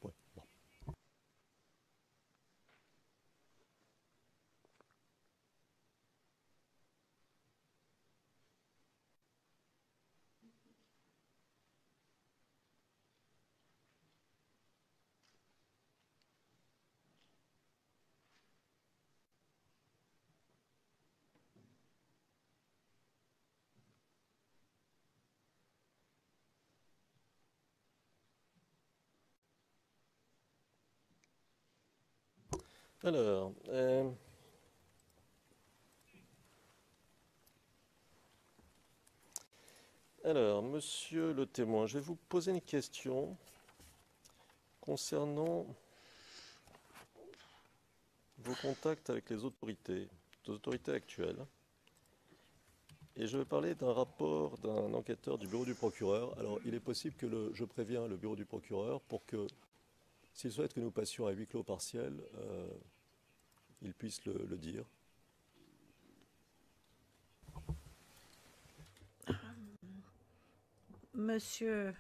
Ouais, bon. Alors, Alors, monsieur le témoin, je vais vous poser une question concernant vos contacts avec les autorités actuelles. Et je vais parler d'un rapport d'un enquêteur du bureau du procureur. Alors, il est possible que je préviens le bureau du procureur pour que, s'il souhaite que nous passions à huis clos partiel, il puisse le dire. Monsieur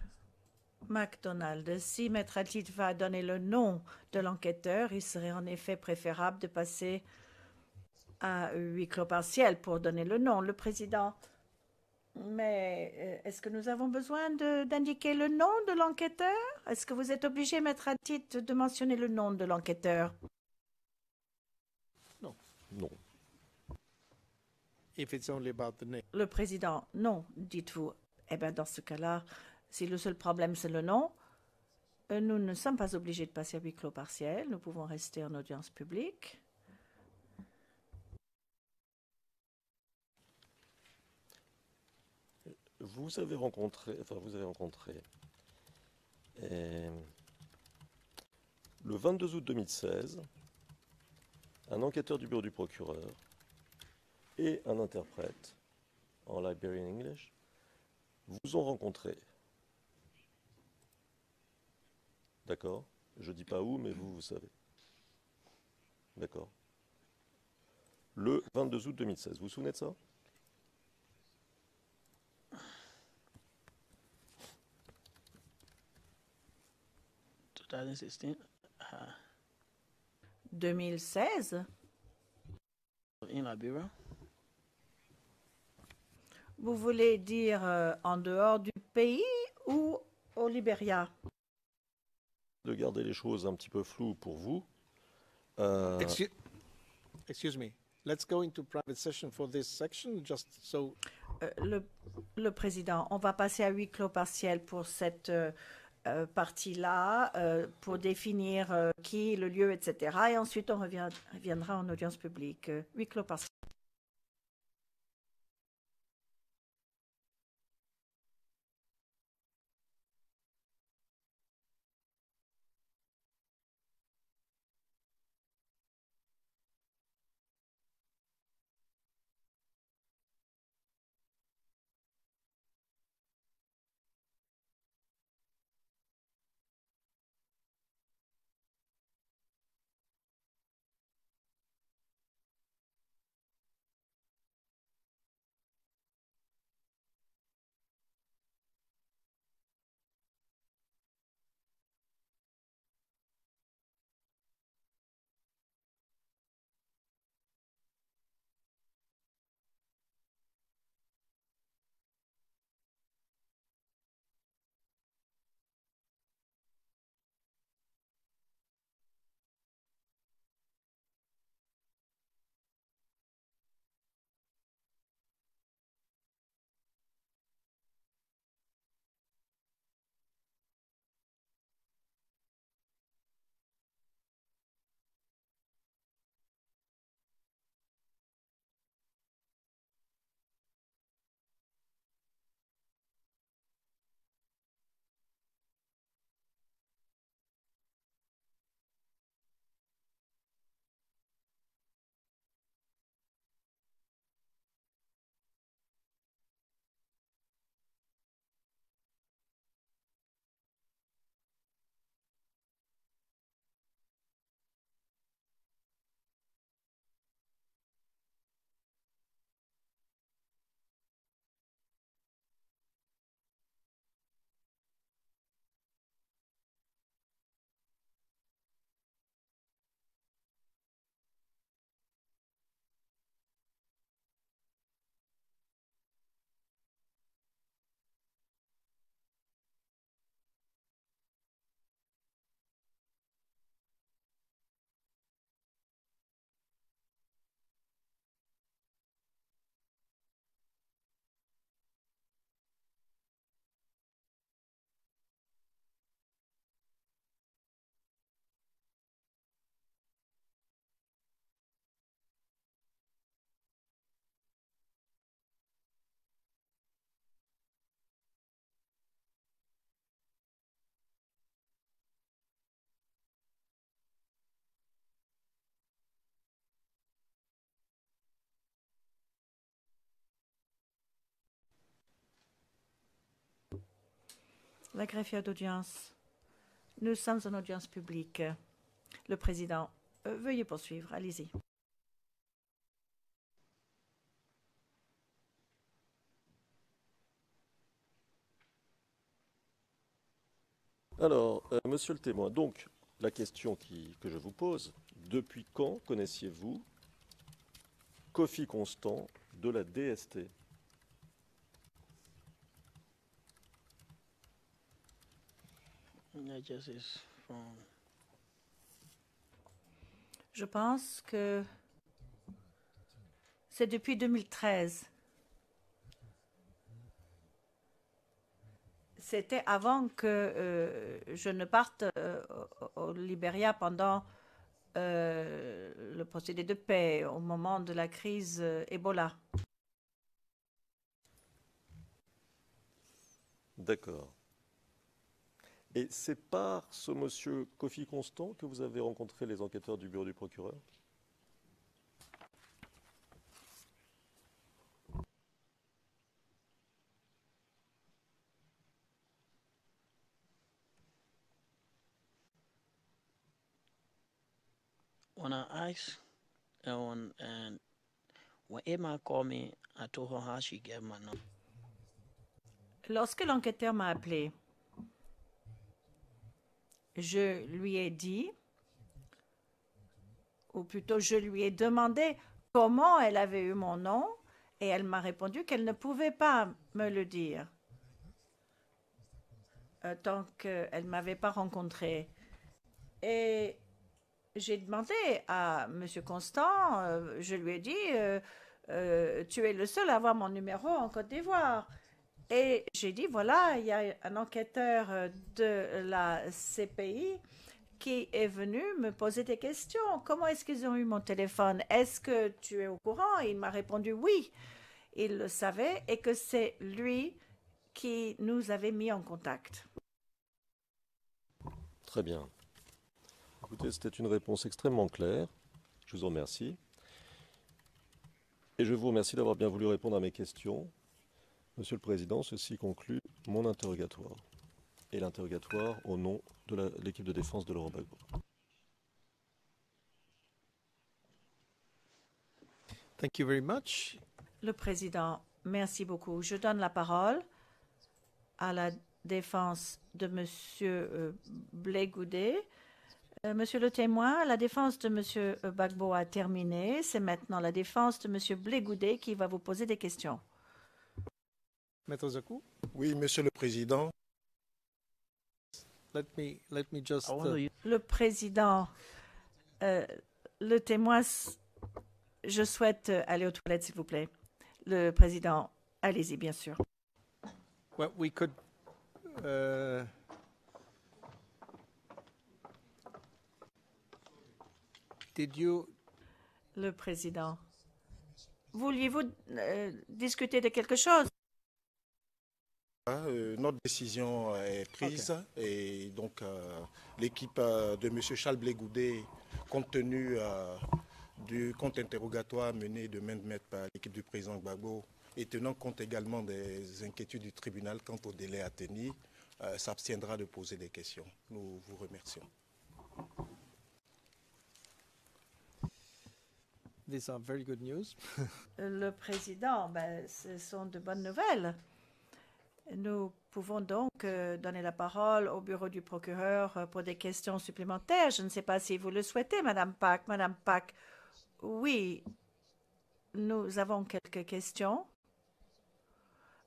MacDonald, si Maître Atit va donner le nom de l'enquêteur, il serait en effet préférable de passer à huis clos partiel pour donner le nom, le président. Mais est-ce que nous avons besoin d'indiquer le nom de l'enquêteur? Est-ce que vous êtes obligé, Maître Atit, de mentionner le nom de l'enquêteur? Non. If it's only about the name. Le président, non, dites-vous. Eh bien, dans ce cas-là, si le seul problème c'est le nom, nous ne sommes pas obligés de passer à huis clos partiel. Nous pouvons rester en audience publique. Vous avez rencontré le 22 août 2016 un enquêteur du bureau du procureur et un interprète en Liberian English vous ont rencontré. D'accord? Je dis pas où, mais vous savez. D'accord. Le 22 août 2016. Vous vous souvenez de ça? 2016. 2016? In Liberia. Vous voulez dire en dehors du pays ou au Libéria? De garder les choses un petit peu floues pour vous. Excuse me. Let's go into private session for this section, just so. Le président, on va passer à huis clos partiel pour cette partie-là, pour définir qui, le lieu, etc. Et ensuite, on reviendra en audience publique. Huis clos partiel. La greffière d'audience. Nous sommes en audience publique. Le président, veuillez poursuivre. Allez-y. Alors, monsieur le témoin, donc, la question que je vous pose, depuis quand connaissiez-vous Kofi Constant de la DST? That just is from Je pense que c'est depuis 2013. C'était avant que je ne parte au Libéria pendant le procédé de paix, au moment de la crise Ebola. D'accord. Et c'est par ce monsieur Kofi Constant que vous avez rencontré les enquêteurs du bureau du procureur? when I asked and when Emma called me, I told her how she get my number. Lorsque l'enquêteur m'a appelé, je lui ai dit, ou plutôt je lui ai demandé comment elle avait eu mon nom, et elle m'a répondu qu'elle ne pouvait pas me le dire tant qu'elle ne m'avait pas rencontré. Et j'ai demandé à M. Constant, je lui ai dit, tu es le seul à avoir mon numéro en Côte d'Ivoire. Et j'ai dit, voilà, il y a un enquêteur de la CPI qui est venu me poser des questions. Comment est-ce qu'ils ont eu mon téléphone? Est-ce que tu es au courant? Il m'a répondu oui. Il le savait et que c'est lui qui nous avait mis en contact. Très bien. Écoutez, c'était une réponse extrêmement claire. Je vous en remercie. Et je vous remercie d'avoir bien voulu répondre à mes questions. Monsieur le Président, ceci conclut mon interrogatoire et l'interrogatoire au nom de l'équipe de défense de Laurent Gbagbo. Thank you very much. Le Président, merci beaucoup. Je donne la parole à la défense de M. Blé Goudet. Monsieur le témoin, la défense de M. Gbagbo a terminé. C'est maintenant la défense de M. Blé Goudet qui va vous poser des questions. Maître Zakou, Oui, Monsieur le Président. let me just... I want to use Le Président, le témoin, je souhaite aller aux toilettes, s'il vous plaît. Le Président, allez-y, bien sûr. well, we could... did you... Le Président, vouliez-vous discuter de quelque chose? Notre décision est prise et donc l'équipe de M. Charles Blé Goudet, compte tenu du compte interrogatoire mené de main de maître par l'équipe du président Gbagbo et tenant compte également des inquiétudes du tribunal quant au délai à tenir, s'abstiendra de poser des questions. Nous vous remercions. These are very good news. Le Président, ce sont de bonnes nouvelles. Nous pouvons donc donner la parole au bureau du procureur pour des questions supplémentaires. Je ne sais pas si vous le souhaitez, Madame Pack. Madame Pack, oui, nous avons quelques questions,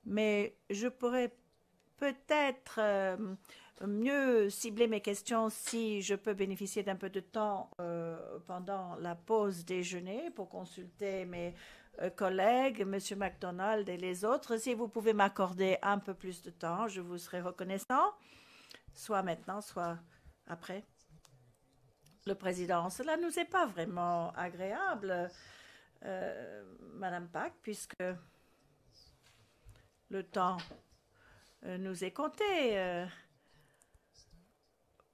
mais je pourrais peut-être mieux cibler mes questions si je peux bénéficier d'un peu de temps pendant la pause déjeuner pour consulter mes collègues, M. MacDonald et les autres. Si vous pouvez m'accorder un peu plus de temps, je vous serai reconnaissant, soit maintenant, soit après. Le Président, cela ne nous est pas vraiment agréable, Madame Pack, puisque le temps nous est compté.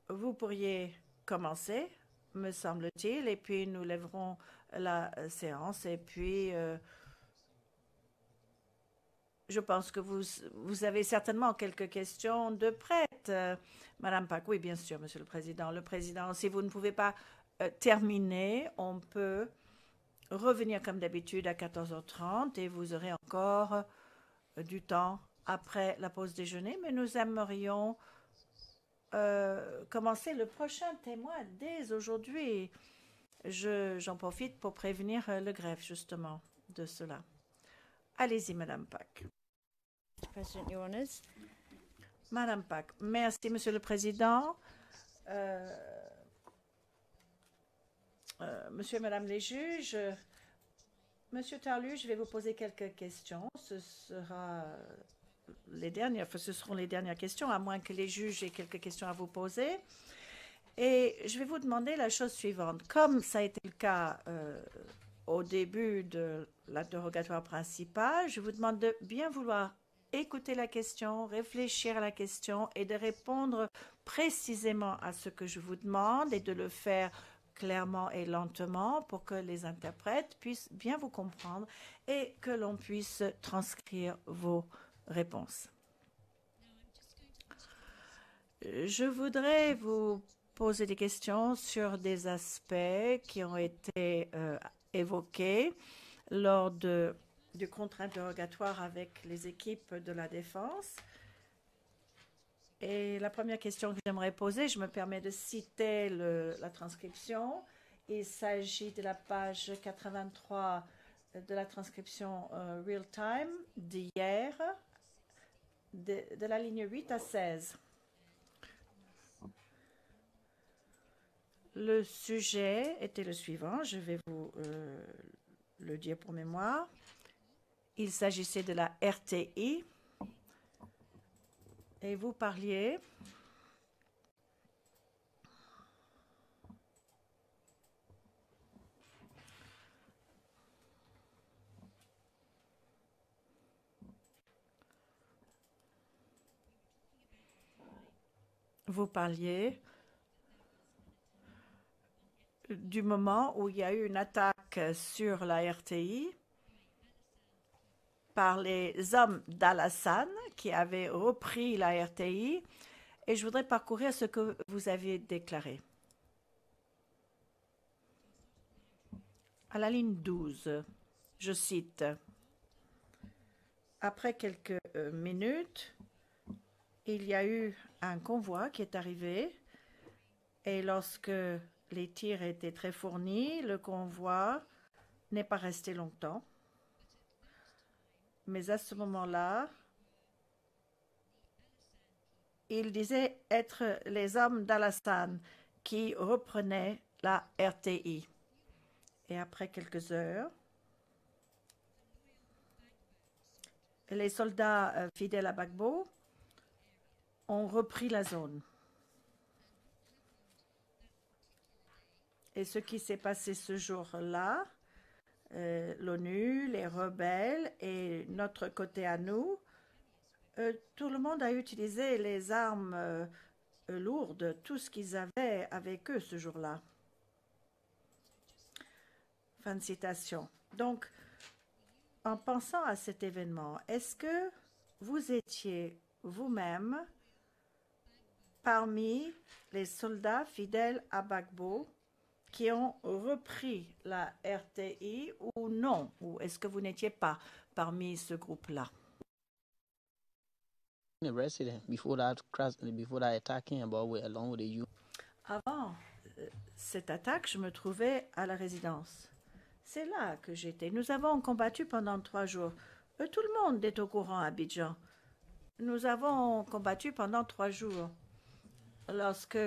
Vous pourriez commencer, me semble-t-il, et puis nous lèverons la séance et puis Je pense que vous avez certainement quelques questions de prête. Madame Pack, oui, bien sûr, Monsieur le Président. Le Président, si vous ne pouvez pas terminer, on peut revenir comme d'habitude à 14h30 et vous aurez encore du temps après la pause déjeuner, mais nous aimerions commencer le prochain témoin dès aujourd'hui. J'en profite pour prévenir le greffe, justement, de cela. Allez-y, Madame Pack. President, Your Honours. Madame Pack, merci, Monsieur le Président. Monsieur et Madame les juges, Monsieur Tarlu, je vais vous poser quelques questions. Ce seront les dernières questions, à moins que les juges aient quelques questions à vous poser. Et je vais vous demander la chose suivante. Comme ça a été le cas au début de l'interrogatoire principal, je vous demande de bien vouloir écouter la question, réfléchir à la question et de répondre précisément à ce que je vous demande et de le faire clairement et lentement pour que les interprètes puissent bien vous comprendre et que l'on puisse transcrire vos réponses. Je voudrais vous poser des questions sur des aspects qui ont été évoqués lors du contre-interrogatoire avec les équipes de la défense. Et la première question que j'aimerais poser, je me permets de citer la transcription. Il s'agit de la page 83 de la transcription Real Time d'hier, de la ligne 8 à 16. Le sujet était le suivant, je vais vous le dire pour mémoire. Il s'agissait de la RTI et vous parliez du moment où il y a eu une attaque sur la RTI par les hommes d'Al-Hassan qui avaient repris la RTI, et je voudrais parcourir ce que vous aviez déclaré. À la ligne 12, je cite, « Après quelques minutes, il y a eu un convoi qui est arrivé, et lorsque les tirs étaient très fournis, le convoi n'est pas resté longtemps. Mais à ce moment-là, il disait être les hommes d'Al-Hassan qui reprenaient la RTI. Et après quelques heures, les soldats fidèles à Gbagbo ont repris la zone. Et ce qui s'est passé ce jour-là, l'ONU, les rebelles et notre côté à nous, tout le monde a utilisé les armes lourdes, tout ce qu'ils avaient avec eux ce jour-là. Fin de citation. Donc, en pensant à cet événement, est-ce que vous étiez vous-même parmi les soldats fidèles à Gbagbo qui ont repris la RTI ou non? Ou est-ce que vous n'étiez pas parmi ce groupe-là? Avant cette attaque, je me trouvais à la résidence. C'est là que j'étais. Nous avons combattu pendant 3 jours. Tout le monde est au courant à Abidjan. Nous avons combattu pendant 3 jours. Lorsque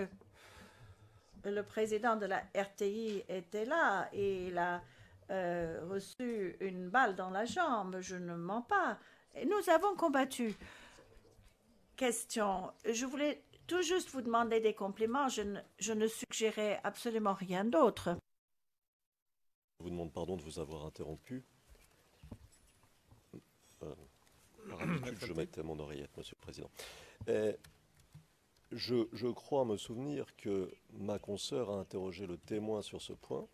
le président de la RTI était là et il a reçu une balle dans la jambe, je ne mens pas. Et nous avons combattu. Question. Je voulais tout juste vous demander des compliments. Je ne suggérais absolument rien d'autre. Je vous demande pardon de vous avoir interrompu. Par habitude, je mettais mon oreillette, Monsieur le Président. Je crois me souvenir que ma consoeur a interrogé le témoin sur ce point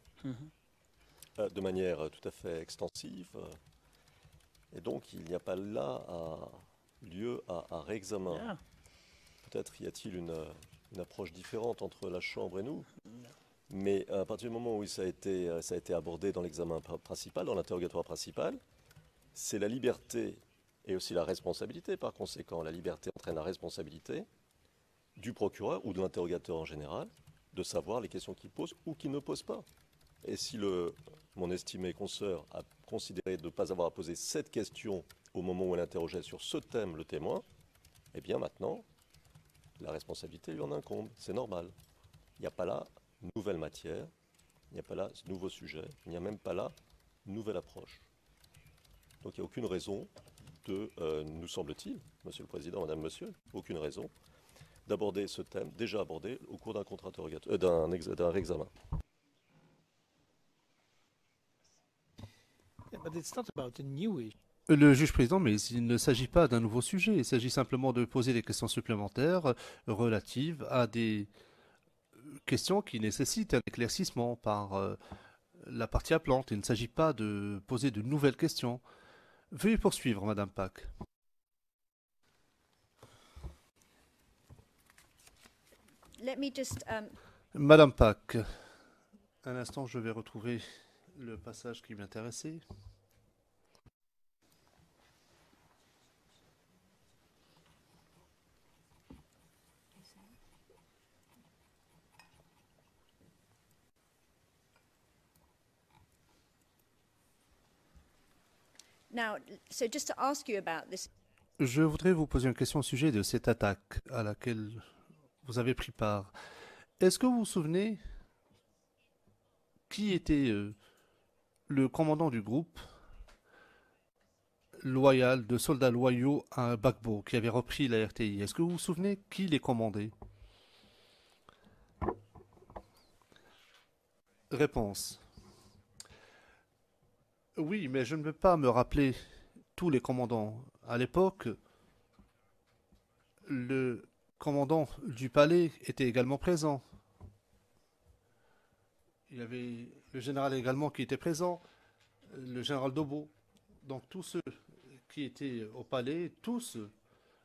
de manière tout à fait extensive. Et donc, il n'y a pas là lieu à réexamen. Yeah. Peut-être y a-t-il une approche différente entre la Chambre et nous, mais à partir du moment où ça a été abordé dans l'examen principal, dans l'interrogatoire principal, c'est la liberté et aussi la responsabilité, par conséquent, la liberté entraîne la responsabilité du procureur ou de l'interrogateur en général de savoir les questions qu'il pose ou qu'il ne pose pas. Et si mon estimé consoeur a considéré de ne pas avoir à poser cette question au moment où elle interrogeait sur ce thème le témoin, eh bien maintenant, la responsabilité lui en incombe. C'est normal. Il n'y a pas là nouvelle matière, il n'y a pas là nouveau sujet, il n'y a même pas là nouvelle approche. Donc il n'y a aucune raison nous semble-t-il, Monsieur le Président, Madame, Monsieur, aucune raison d'aborder ce thème déjà abordé au cours d'un contre-interrogatoire, d'un réexamen. Yeah, but it's not about a new issue. Le juge président, mais il ne s'agit pas d'un nouveau sujet, il s'agit simplement de poser des questions supplémentaires relatives à des questions qui nécessitent un éclaircissement par la partie appelante. Il ne s'agit pas de poser de nouvelles questions. Veuillez poursuivre, Madame Pack. Let me just Madame Pack, un instant, je vais retrouver le passage qui m'intéressait. now, so just to ask you about this. Je voudrais vous poser une question au sujet de cette attaque à laquelle vous avez pris part. Est-ce que vous vous souvenez qui était le commandant du groupe loyal, de soldats loyaux à Gbagbo, qui avait repris la RTI? Est-ce que vous vous souvenez qui les commandait? Réponse. Oui, mais je ne peux pas me rappeler tous les commandants. À l'époque, le commandant du palais était également présent. Il y avait le général également qui était présent, le général Dobo. Donc tous ceux qui étaient au palais, tous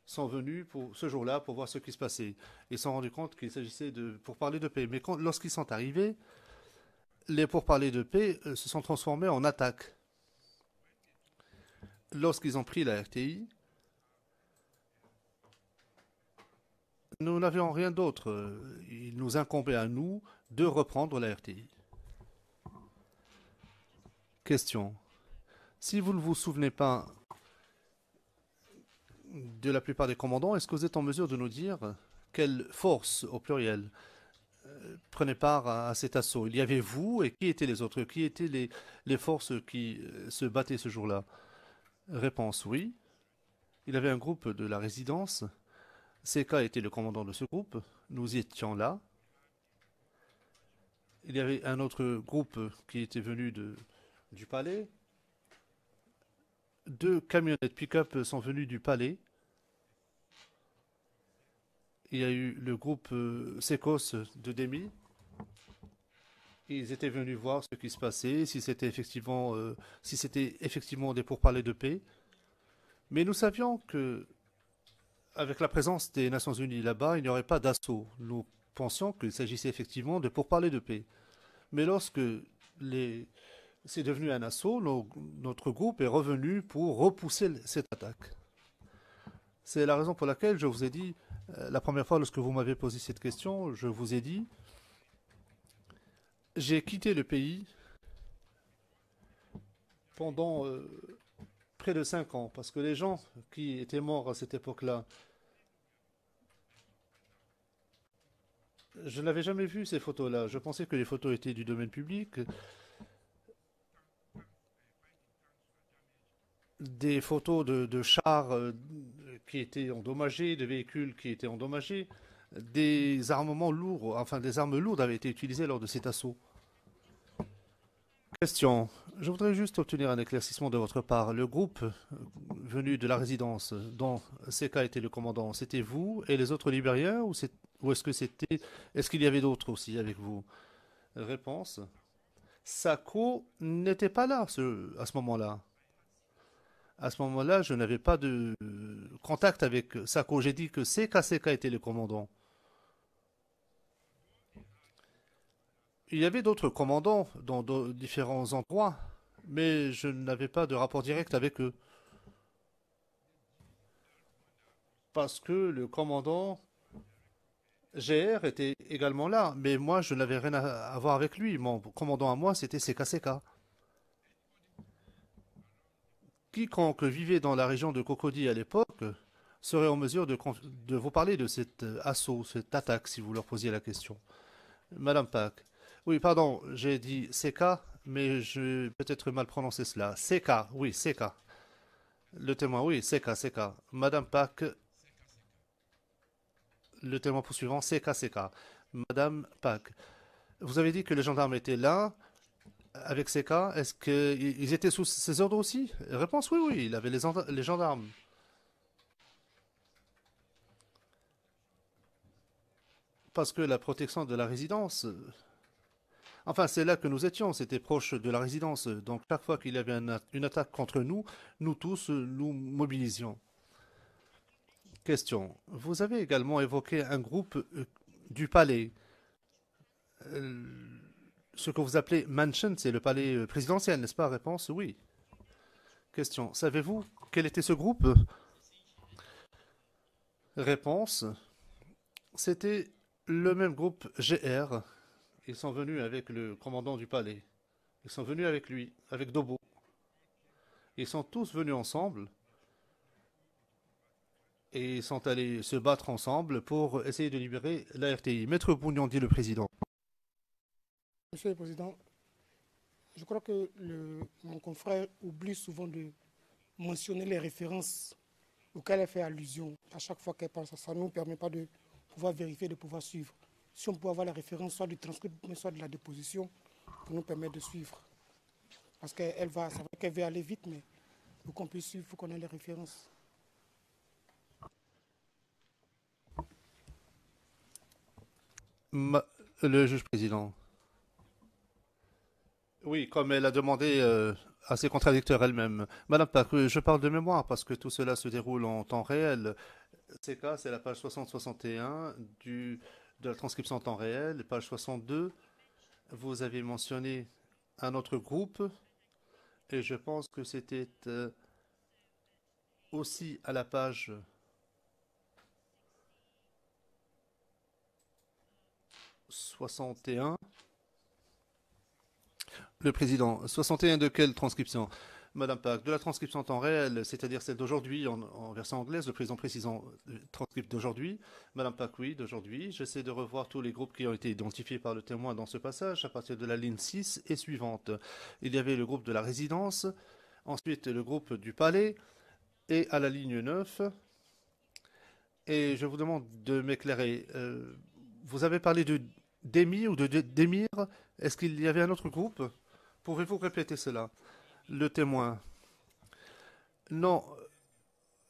sont venus pour ce jour-là pour voir ce qui se passait. Ils se sont rendus compte qu'il s'agissait de pourparlers de paix. Mais lorsqu'ils sont arrivés, les pourparlers de paix se sont transformés en attaques. Lorsqu'ils ont pris la RTI, nous n'avions rien d'autre. Il nous incombait à nous de reprendre la RTI. Question. Si vous ne vous souvenez pas de la plupart des commandants, est-ce que vous êtes en mesure de nous dire quelle force, au pluriel, prenait part à cet assaut? Il y avait vous et qui étaient les autres? Qui étaient les forces qui se battaient ce jour-là? Réponse oui. Il y avait un groupe de la résidence. Seka était le commandant de ce groupe. Nous étions là. Il y avait un autre groupe qui était venu du palais. 2 camionnettes pick-up sont venues du palais. Il y a eu le groupe Sekos de Demi. Ils étaient venus voir ce qui se passait, si c'était effectivement des pourparlers de paix. Mais nous savions que, avec la présence des Nations Unies là-bas, il n'y aurait pas d'assaut. Nous pensions qu'il s'agissait effectivement de pourparlers de paix. Mais lorsque c'est devenu un assaut, notre groupe est revenu pour repousser cette attaque. C'est la raison pour laquelle je vous ai dit, la première fois lorsque vous m'avez posé cette question, je vous ai dit, j'ai quitté le pays pendant près de 5 ans, parce que les gens qui étaient morts à cette époque-là, je n'avais jamais vu ces photos-là. Je pensais que les photos étaient du domaine public. Des photos de chars qui étaient endommagés, de véhicules qui étaient endommagés, des armements lourds, enfin des armes lourdes avaient été utilisées lors de cet assaut. Question. Je voudrais juste obtenir un éclaircissement de votre part. Le groupe venu de la résidence dont Seka était le commandant, c'était vous et les autres Libériens ou est-ce qu'il y avait d'autres aussi avec vous? Réponse. Sako n'était pas là à ce moment-là. À ce moment-là, je n'avais pas de contact avec Sako. J'ai dit que CK était le commandant. Il y avait d'autres commandants dans différents endroits, mais je n'avais pas de rapport direct avec eux. Parce que le commandant GR était également là, mais moi, je n'avais rien à voir avec lui. Mon commandant à moi, c'était CK. Quiconque vivait dans la région de Cocody à l'époque serait en mesure de vous parler de cet assaut, cette attaque, si vous leur posiez la question. Madame Pack. Oui, pardon, j'ai dit CK, mais je peut-être mal prononcé cela. CK, oui, CK. Le témoin, oui, CK. Madame Pack, le témoin poursuivant, CK. Madame Pack, vous avez dit que les gendarmes étaient là avec CK. Est-ce qu'ils étaient sous ses ordres aussi? Réponse, oui, il avait les gendarmes. Parce que la protection de la résidence... Enfin, c'est là que nous étions, c'était proche de la résidence. Donc, chaque fois qu'il y avait une attaque contre nous, nous tous nous mobilisions. Question. Vous avez également évoqué un groupe du palais. Ce que vous appelez Mansion, c'est le palais présidentiel, n'est-ce pas? Réponse, oui. Question. Savez-vous quel était ce groupe? Réponse. C'était le même groupe GR. Ils sont venus avec le commandant du palais. Ils sont venus avec lui, avec Dobo. Ils sont tous venus ensemble. Et ils sont allés se battre ensemble pour essayer de libérer la RTI. Maître Bougnon, dit le président. Monsieur le Président, je crois que mon confrère oublie souvent de mentionner les références auxquelles elle fait allusion. À chaque fois qu'elle parle, ça ne nous permet pas de pouvoir vérifier, de pouvoir suivre. Si on peut avoir la référence soit du transcript, soit de la déposition, pour nous permettre de suivre. Parce qu'elle va, c'est vrai qu'elle veut aller vite, mais pour qu'on puisse suivre, il faut qu'on ait les références. Le juge président. Oui, comme elle a demandé à ses contradicteurs elle-même. Madame Pack, je parle de mémoire parce que tout cela se déroule en temps réel. CK, c'est la page 60-61 de la transcription en temps réel. Page 62, vous avez mentionné un autre groupe et je pense que c'était aussi à la page 61. Le président, 61 de quelle transcription? Madame Pack, de la transcription en temps réel, c'est-à-dire celle d'aujourd'hui en version anglaise, le président précisant transcript d'aujourd'hui. Madame Pack, oui, d'aujourd'hui. J'essaie de revoir tous les groupes qui ont été identifiés par le témoin dans ce passage à partir de la ligne 6 et suivante. Il y avait le groupe de la résidence, ensuite le groupe du palais et à la ligne 9. Et je vous demande de m'éclairer. Vous avez parlé de Demi ou de Demir. Est-ce qu'il y avait un autre groupe? Pouvez-vous répéter cela? Le témoin. Non,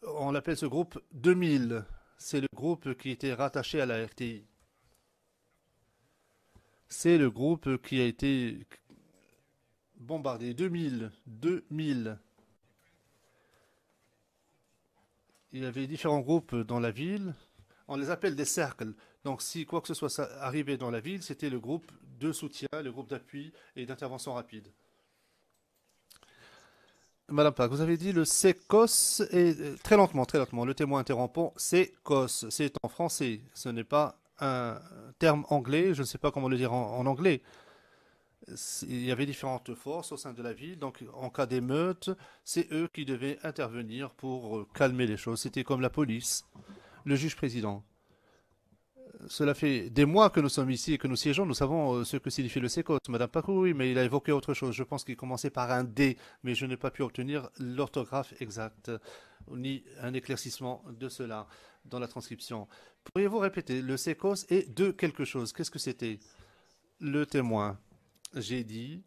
on l'appelle ce groupe 2000. C'est le groupe qui était rattaché à la RTI. C'est le groupe qui a été bombardé. 2000. Il y avait différents groupes dans la ville. On les appelle des cercles. Donc si quoi que ce soit arrivait dans la ville, c'était le groupe de soutien, le groupe d'appui et d'intervention rapide. Madame Pack, vous avez dit le SECOS, et très lentement, le témoin interrompant, SECOS, c'est en français, ce n'est pas un terme anglais, je ne sais pas comment le dire en anglais. Il y avait différentes forces au sein de la ville, donc en cas d'émeute, c'est eux qui devaient intervenir pour calmer les choses. C'était comme la police. Le juge président. Cela fait des mois que nous sommes ici et que nous siégeons. Nous savons ce que signifie le SECOS. Madame Pakou, oui, mais il a évoqué autre chose. Je pense qu'il commençait par un D, mais je n'ai pas pu obtenir l'orthographe exacte, ni un éclaircissement de cela dans la transcription. Pourriez-vous répéter? Le SECOS est de quelque chose. Qu'est-ce que c'était? Le témoin. J'ai dit,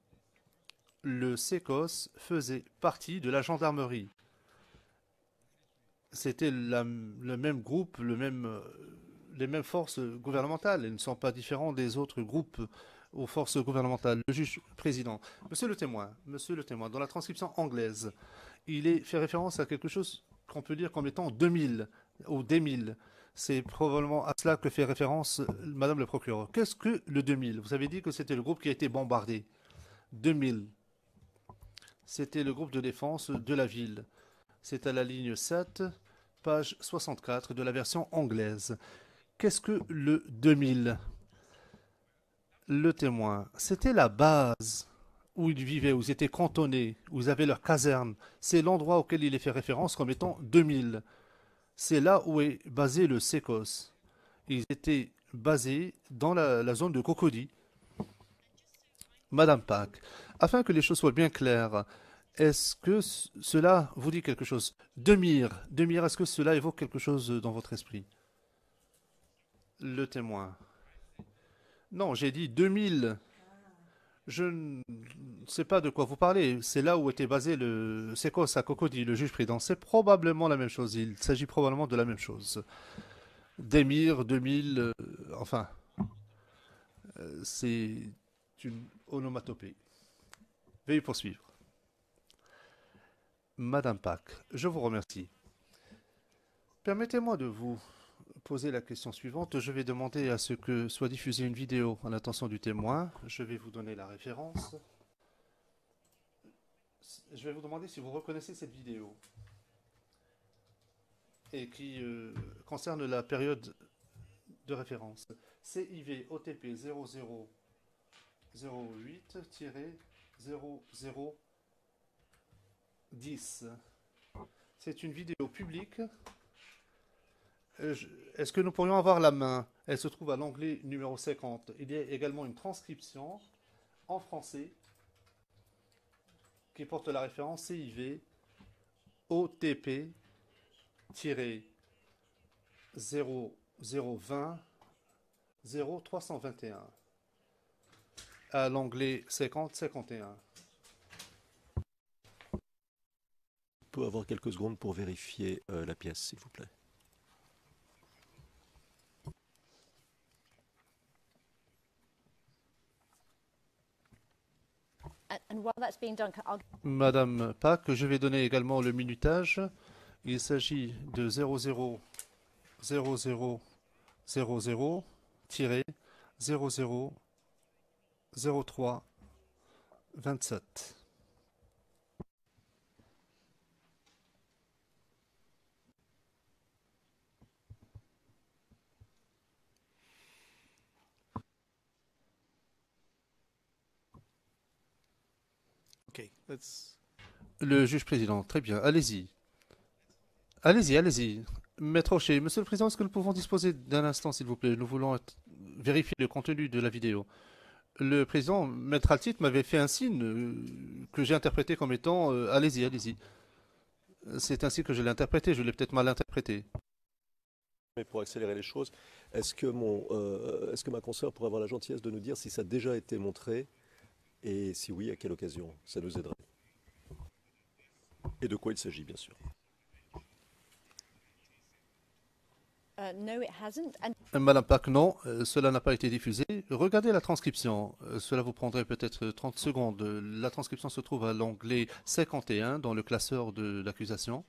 le SECOS faisait partie de la gendarmerie. C'était le même groupe, les mêmes forces gouvernementales. Elles ne sont pas différentes des autres groupes aux forces gouvernementales. Le juge président. Monsieur le témoin, dans la transcription anglaise, il est fait référence à quelque chose qu'on peut lire comme étant 2000 ou des 1000. C'est probablement à cela que fait référence Madame le procureur. Qu'est-ce que le 2000? Vous avez dit que c'était le groupe qui a été bombardé. 2000. C'était le groupe de défense de la ville. C'est à la ligne 7, page 64 de la version anglaise. Qu'est-ce que le 2000? Le témoin, c'était la base où ils vivaient, où ils étaient cantonnés, où ils avaient leur caserne. C'est l'endroit auquel il est fait référence comme étant 2000. C'est là où est basé le SECOS. Ils étaient basés dans la zone de Cocody. Madame Pack, afin que les choses soient bien claires, est-ce que cela vous dit quelque chose? Demir, est-ce que cela évoque quelque chose dans votre esprit? Le témoin. Non, j'ai dit 2000. Je ne sais pas de quoi vous parlez. C'est là où était basé le SECOS à Cocody, le juge président. C'est probablement la même chose. Il s'agit probablement de la même chose. Demir, 2000, enfin, c'est une onomatopée. Veuillez poursuivre. Madame Pack, je vous remercie. Permettez-moi de vous poser la question suivante. Je vais demander à ce que soit diffusée une vidéo en attention du témoin. Je vais vous donner la référence. Je vais vous demander si vous reconnaissez cette vidéo et qui concerne la période de référence. CIV OTP 0008-0010. C'est une vidéo publique. Est-ce que nous pourrions avoir la main? Elle se trouve à l'onglet numéro 50. Il y a également une transcription en français qui porte la référence CIV OTP 0020 0321 à l'onglet 50-51. On peut avoir quelques secondes pour vérifier la pièce, s'il vous plaît. Madame Pack, je vais donner également le minutage. Il s'agit de 0000-000327. Okay, let's... Le juge président, très bien, allez-y. Allez-y. Maître Rocher, Monsieur le Président, est-ce que nous pouvons disposer d'un instant, s'il vous plaît? Nous voulons vérifier le contenu de la vidéo. Le président, Maître Altit, m'avait fait un signe que j'ai interprété comme étant allez-y. C'est ainsi que je l'ai interprété, je l'ai peut-être mal interprété. Mais pour accélérer les choses, est-ce que ma consoeur pourrait avoir la gentillesse de nous dire si ça a déjà été montré et si oui, à quelle occasion? Ça nous aiderait. Et de quoi il s'agit, bien sûr. No, it hasn't. Madame Pack, non, cela n'a pas été diffusé. Regardez la transcription. Cela vous prendrait peut-être 30 secondes. La transcription se trouve à l'onglet 51 dans le classeur de l'accusation.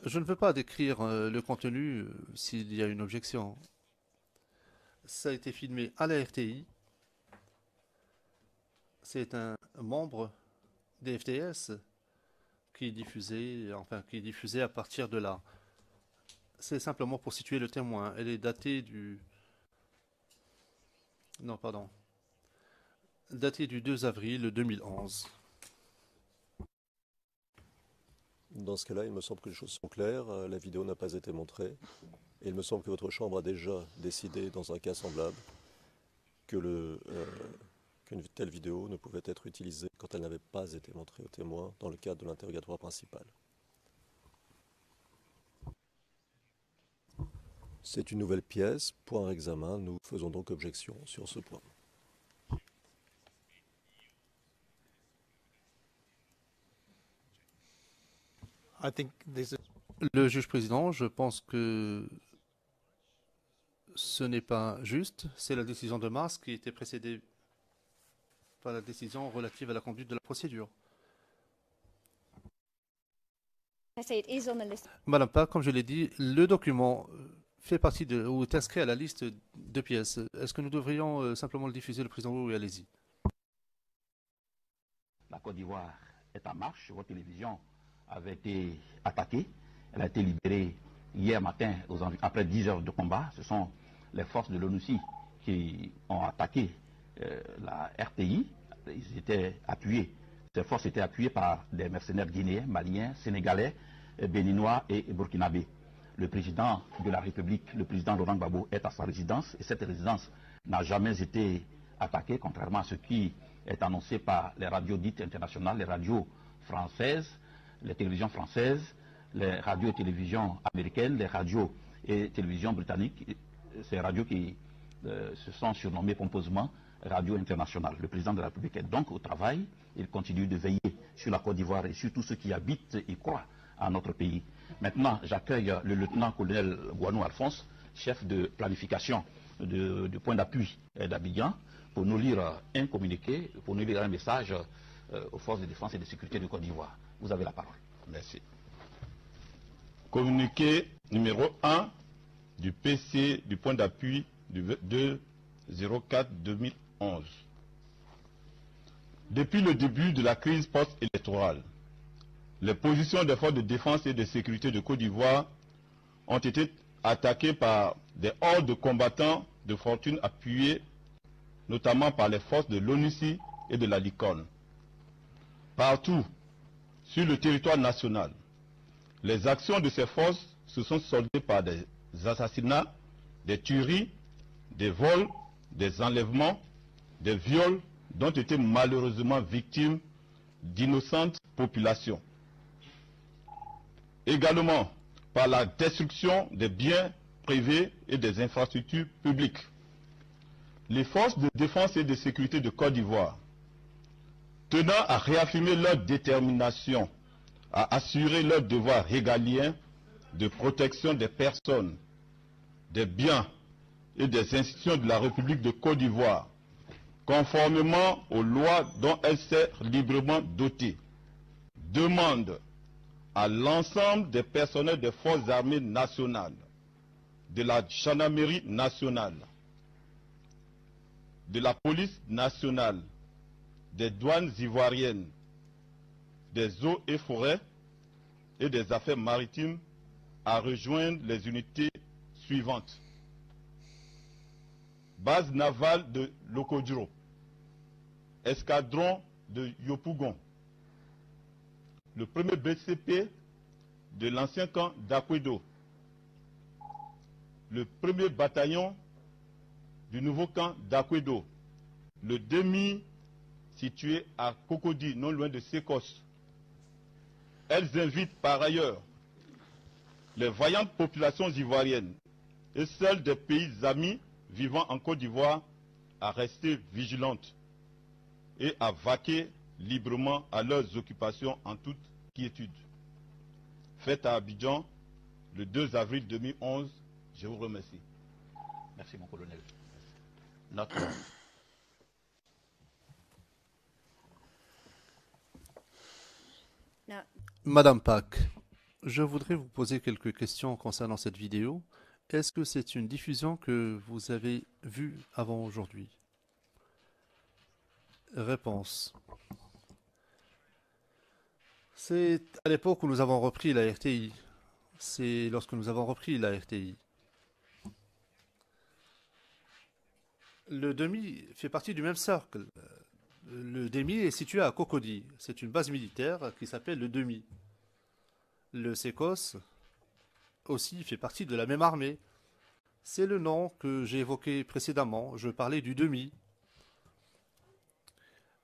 Je ne veux pas décrire le contenu s'il y a une objection. Ça a été filmé à la RTI. C'est un membre des FTS qui diffusait à partir de là. C'est simplement pour situer le témoin. Elle est datée du... Non, pardon. Datée du 2 avril 2011. Dans ce cas-là, il me semble que les choses sont claires. La vidéo n'a pas été montrée. Et il me semble que votre chambre a déjà décidé, dans un cas semblable, que qu'une telle vidéo ne pouvait être utilisée quand elle n'avait pas été montrée au témoin dans le cadre de l'interrogatoire principal. C'est une nouvelle pièce, point examen, nous faisons donc objection sur ce point. I think this is... Le juge président, je pense que ce n'est pas juste. C'est la décision de mars qui était précédée par la décision relative à la conduite de la procédure. I say it is on the list. Madame Pak, comme je l'ai dit, le document fait partie de, ou est inscrit à la liste de pièces. Est-ce que nous devrions simplement le diffuser, le président? Oui, allez-y. La Côte d'Ivoire est en marche. Votre télévision avait été attaquée. Elle a été libérée hier matin après 10 heures de combat. Ce sont les forces de l'ONUCI qui ont attaqué la RTI. Ils étaient appuyés. Ces forces étaient appuyées par des mercenaires guinéens, maliens, sénégalais, béninois et burkinabés. Le président de la République, le président Laurent Gbagbo, est à sa résidence et cette résidence n'a jamais été attaquée, contrairement à ce qui est annoncé par les radios dites internationales, les radios françaises, les télévisions françaises, les radios et télévisions américaines, les radios et télévisions britanniques, ces radios qui se sont surnommées pompeusement radio internationales. Le président de la République est donc au travail. Il continue de veiller sur la Côte d'Ivoire et sur tous ceux qui habitent et croient à notre pays. Maintenant, j'accueille le lieutenant-colonel Gouanou Alphonse, chef de planification du point d'appui d'Abidjan, pour nous lire un communiqué, pour nous lire un message aux forces de défense et de sécurité de Côte d'Ivoire. Vous avez la parole. Merci. Communiqué numéro 1 du PC du point d'appui du 2-04-2011. Depuis le début de la crise post-électorale, les positions des forces de défense et de sécurité de Côte d'Ivoire ont été attaquées par des hordes de combattants de fortune appuyés notamment par les forces de l'ONUCI et de la LICON. Partout sur le territoire national, les actions de ces forces se sont soldées par des assassinats, des tueries, des vols, des enlèvements, des viols dont étaient malheureusement victimes d'innocentes populations. Également par la destruction des biens privés et des infrastructures publiques. Les forces de défense et de sécurité de Côte d'Ivoire, tenant à réaffirmer leur détermination à assurer leur devoir régalien de protection des personnes, des biens et des institutions de la République de Côte d'Ivoire, conformément aux lois dont elle s'est librement dotée, demande à l'ensemble des personnels des forces armées nationales, de la gendarmerie nationale, de la police nationale, des douanes ivoiriennes, des eaux et forêts et des affaires maritimes à rejoindre les unités suivantes. Base navale de Lokodro, escadron de Yopougon, le premier BCP de l'ancien camp d'Akwedo, le premier bataillon du nouveau camp d'Akwedo, le demi situé à Cocody, non loin de Sécos. Elles invitent par ailleurs les vaillantes populations ivoiriennes et celles des pays amis vivant en Côte d'Ivoire à rester vigilantes et à vaquer librement à leurs occupations en toute quiétude. Faites à Abidjan le 2 avril 2011. Je vous remercie. Merci mon colonel. Madame Pak, je voudrais vous poser quelques questions concernant cette vidéo. Est-ce que c'est une diffusion que vous avez vue avant aujourd'hui? Réponse. C'est à l'époque où nous avons repris la RTI. C'est lorsque nous avons repris la RTI. Le DEMI fait partie du même cercle. Le DEMI est situé à Cocody. C'est une base militaire qui s'appelle le DEMI. Le SECOS aussi fait partie de la même armée. C'est le nom que j'ai évoqué précédemment. Je parlais du DEMI.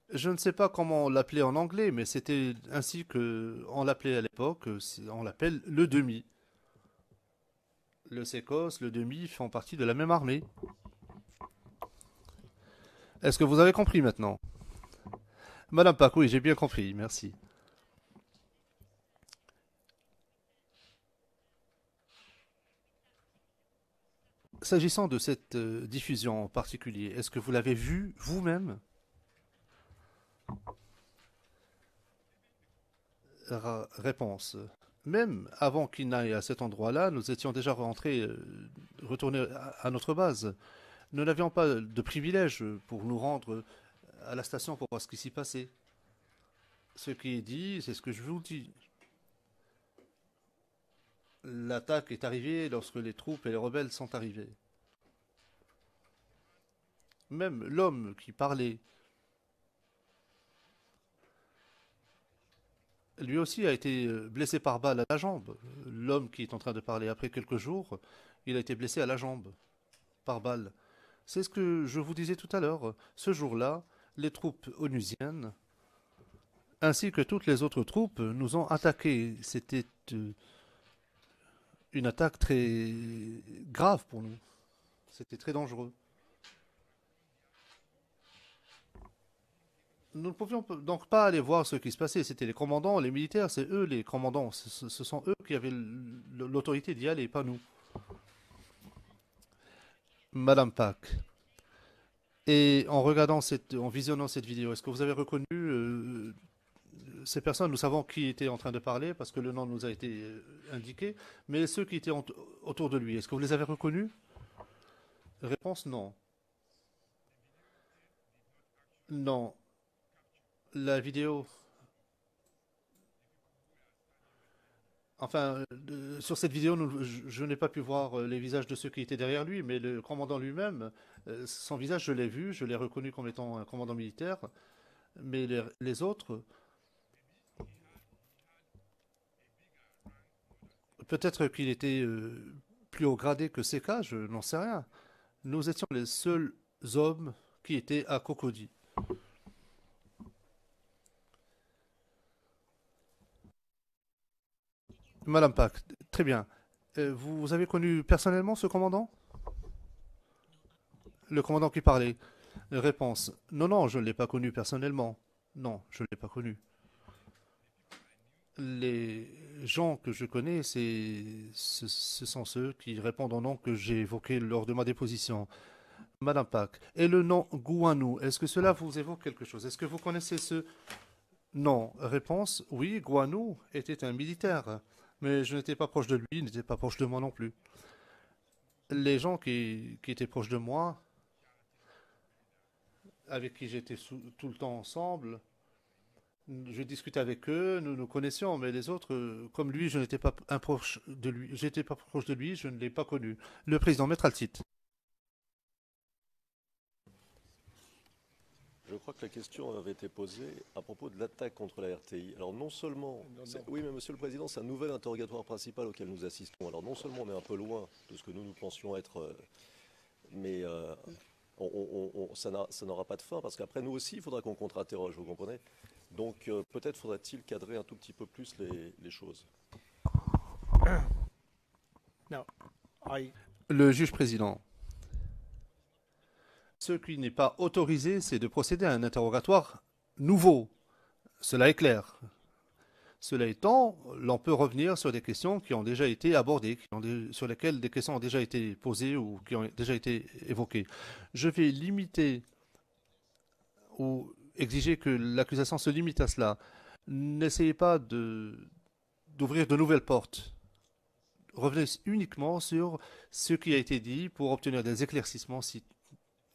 Je ne sais pas comment on l'appelait en anglais, mais c'était ainsi qu'on l'appelait à l'époque. On l'appelle le DEMI. Le SECOS, le DEMI font partie de la même armée. Est-ce que vous avez compris maintenant? Madame Pak, oui, j'ai bien compris, merci. S'agissant de cette diffusion en particulier, est-ce que vous l'avez vue vous-même? Réponse. Même avant qu'il n'aille à cet endroit-là, nous étions déjà retournés à notre base. Nous n'avions pas de privilège pour nous rendre à la station pour voir ce qui s'y passait. Ce qui est dit, c'est ce que je vous dis. L'attaque est arrivée lorsque les troupes et les rebelles sont arrivés. Même l'homme qui parlait, lui aussi a été blessé par balle à la jambe. L'homme qui est en train de parler, après quelques jours, il a été blessé à la jambe par balle. C'est ce que je vous disais tout à l'heure. Ce jour-là, les troupes onusiennes, ainsi que toutes les autres troupes, nous ont attaqués. C'était une attaque très grave pour nous. C'était très dangereux. Nous ne pouvions donc pas aller voir ce qui se passait. C'était les commandants, les militaires, c'est eux les commandants. Ce sont eux qui avaient l'autorité d'y aller, pas nous. Madame Pack. Et en visionnant cette vidéo, est-ce que vous avez reconnu ces personnes? Nous savons qui était en train de parler parce que le nom nous a été indiqué, mais ceux qui étaient autour de lui, est-ce que vous les avez reconnus? Réponse non. Non. La vidéo. Enfin, sur cette vidéo, je n'ai pas pu voir les visages de ceux qui étaient derrière lui, mais le commandant lui-même, son visage, je l'ai vu, je l'ai reconnu comme étant un commandant militaire, mais les autres, peut-être qu'il était plus haut gradé que Seka, je n'en sais rien. Nous étions les seuls hommes qui étaient à Cocody. Madame Pack, très bien. Vous avez connu personnellement ce commandant? Le commandant qui parlait. Réponse. Non, non, je ne l'ai pas connu personnellement. Non, je ne l'ai pas connu. Les gens que je connais, ce sont ceux qui répondent au nom que j'ai évoqué lors de ma déposition. Madame Pack. Et le nom Gouanou, est-ce que cela vous évoque quelque chose? Est-ce que vous connaissez ce... Non. Réponse. Oui, Gouanou était un militaire. Mais je n'étais pas proche de lui, il n'était pas proche de moi non plus. Les gens qui étaient proches de moi, avec qui j'étais tout le temps ensemble, je discutais avec eux, nous nous connaissions, mais les autres, comme lui, je n'étais pas proche de lui, j'étais pas proche de lui, je ne l'ai pas connu. Le président, maître Altit. Je crois que la question avait été posée à propos de l'attaque contre la RTI. Alors non seulement... Oui, mais Monsieur le Président, c'est un nouvel interrogatoire principal auquel nous assistons. Alors non seulement on est un peu loin de ce que nous pensions être... mais ça n'aura pas de fin, parce qu'après nous aussi, il faudra qu'on contre-interroge, vous comprenez? Donc peut-être faudra-t-il cadrer un tout petit peu plus les choses. Le juge président. Ce qui n'est pas autorisé, c'est de procéder à un interrogatoire nouveau. Cela est clair. Cela étant, l'on peut revenir sur des questions qui ont déjà été abordées, sur lesquelles des questions ont déjà été posées ou qui ont déjà été évoquées. Je vais limiter ou exiger que l'accusation se limite à cela. N'essayez pas d'ouvrir de nouvelles portes. Revenez uniquement sur ce qui a été dit pour obtenir des éclaircissements si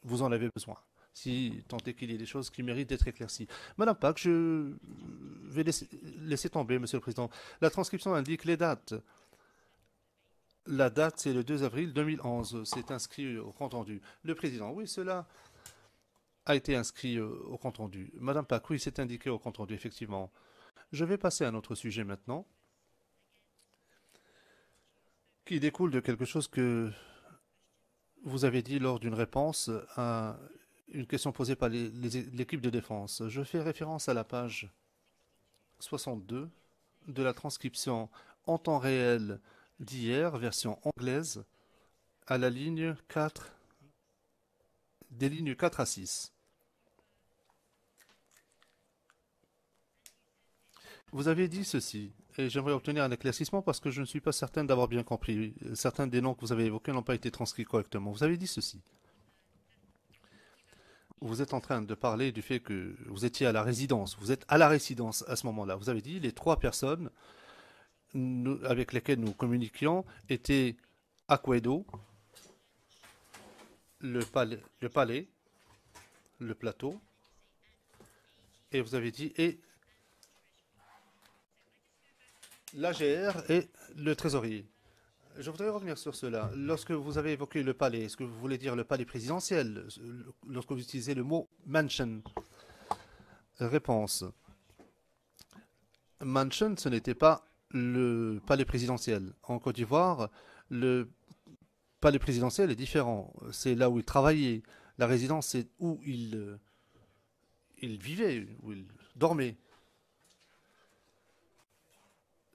vous en avez besoin, si tant est qu'il y ait des choses qui méritent d'être éclaircies. Madame Pack, je vais laisser tomber, Monsieur le Président. La transcription indique les dates. La date, c'est le 2 avril 2011. C'est inscrit au compte-rendu. Le Président, oui, cela a été inscrit au compte-rendu. Madame Pack, oui, c'est indiqué au compte-rendu, effectivement. Je vais passer à un autre sujet maintenant, qui découle de quelque chose que vous avez dit lors d'une réponse à une question posée par l'équipe de défense. Je fais référence à la page 62 de la transcription en temps réel d'hier, version anglaise, à la ligne 4, des lignes 4 à 6. Vous avez dit ceci. Et j'aimerais obtenir un éclaircissement parce que je ne suis pas certain d'avoir bien compris. Certains des noms que vous avez évoqués n'ont pas été transcrits correctement. Vous avez dit ceci. Vous êtes en train de parler du fait que vous étiez à la résidence. Vous êtes à la résidence à ce moment-là. Vous avez dit les 3 personnes avec lesquelles nous communiquions étaient Aquedo, le palais, le plateau, et vous avez dit et l'AGR et le trésorier. Je voudrais revenir sur cela. Lorsque vous avez évoqué le palais, est-ce que vous voulez dire le palais présidentiel lorsque vous utilisez le mot mansion? Réponse. Mansion, ce n'était pas le palais présidentiel. En Côte d'Ivoire, le palais présidentiel est différent. C'est là où il travaillait. La résidence, c'est où il vivait, où il dormait.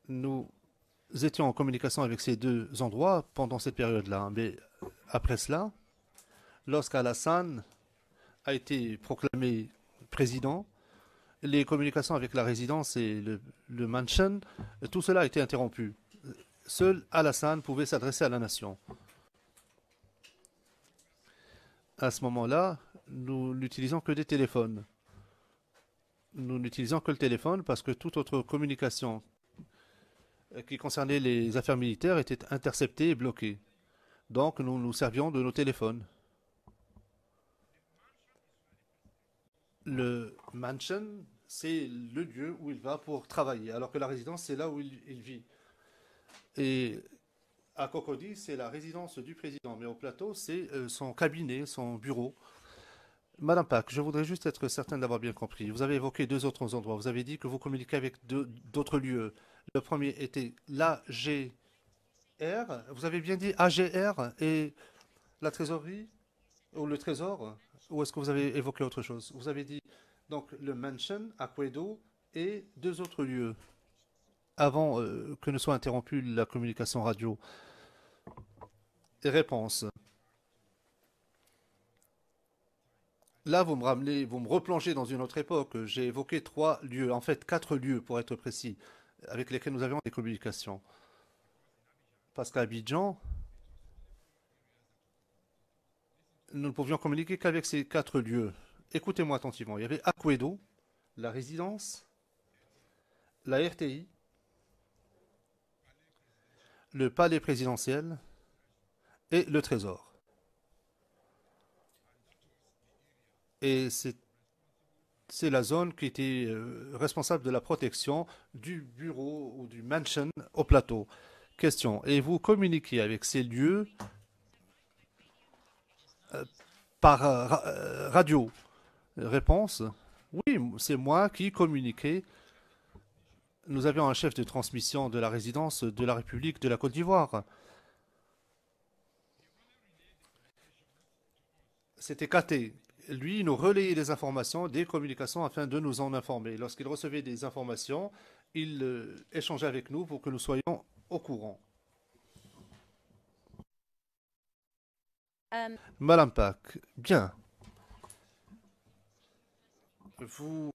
Nous étions en communication avec ces 2 endroits pendant cette période-là. Mais après cela, lorsqu'Alassane a été proclamé président, les communications avec la résidence et le mansion, tout cela a été interrompu. Seul Alassane pouvait s'adresser à la nation. À ce moment-là, nous n'utilisons que des téléphones. Nous n'utilisons que le téléphone parce que toute autre communication qui concernait les affaires militaires était interceptée et bloquée. Donc nous nous servions de nos téléphones. Le mansion, c'est le lieu où il va pour travailler, alors que la résidence, c'est là où il vit. Et à Cocody, c'est la résidence du président, mais au plateau, c'est son cabinet, son bureau. Madame Pack, je voudrais juste être certain d'avoir bien compris. Vous avez évoqué 2 autres endroits. Vous avez dit que vous communiquez avec d'autres lieux. Le premier était l'AGR. Vous avez bien dit AGR et la trésorerie ou le trésor? Ou est-ce que vous avez évoqué autre chose? Vous avez dit donc le mansion, Aquedo et 2 autres lieux avant que ne soit interrompue la communication radio. Et réponse. Là, vous me ramenez, vous me replongez dans une autre époque. J'ai évoqué 3 lieux, en fait 4 lieux pour être précis, avec lesquels nous avions des communications. Parce qu'à Abidjan, nous ne pouvions communiquer qu'avec ces 4 lieux. Écoutez-moi attentivement. Il y avait Aquedo, la résidence, la RTI, le palais présidentiel et le trésor. Et c'est la zone qui était responsable de la protection du bureau ou du mansion au plateau. Question. Et vous communiquez avec ces lieux par radio? Réponse. Oui, c'est moi qui communiquais. Nous avions un chef de transmission de la résidence de la République de la Côte d'Ivoire. C'était KT. Lui, il nous relayait des informations, des communications afin de nous en informer. Lorsqu'il recevait des informations, il échangeait avec nous pour que nous soyons au courant. Madame Pack, bien. Vous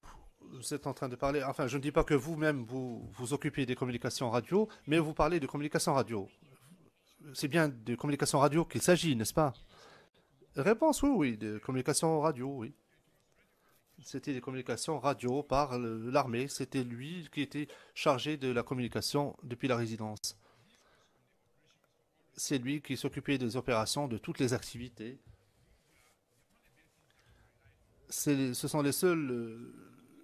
êtes en train de parler, enfin, je ne dis pas que vous-même vous vous occupez des communications radio, mais vous parlez de communications radio. C'est bien de communications radio qu'il s'agit, n'est-ce pas? Réponse, oui, oui, de communications radio, oui. C'était des communications radio par l'armée. C'était lui qui était chargé de la communication depuis la résidence. C'est lui qui s'occupait des opérations, de toutes les activités. Ce sont les seuls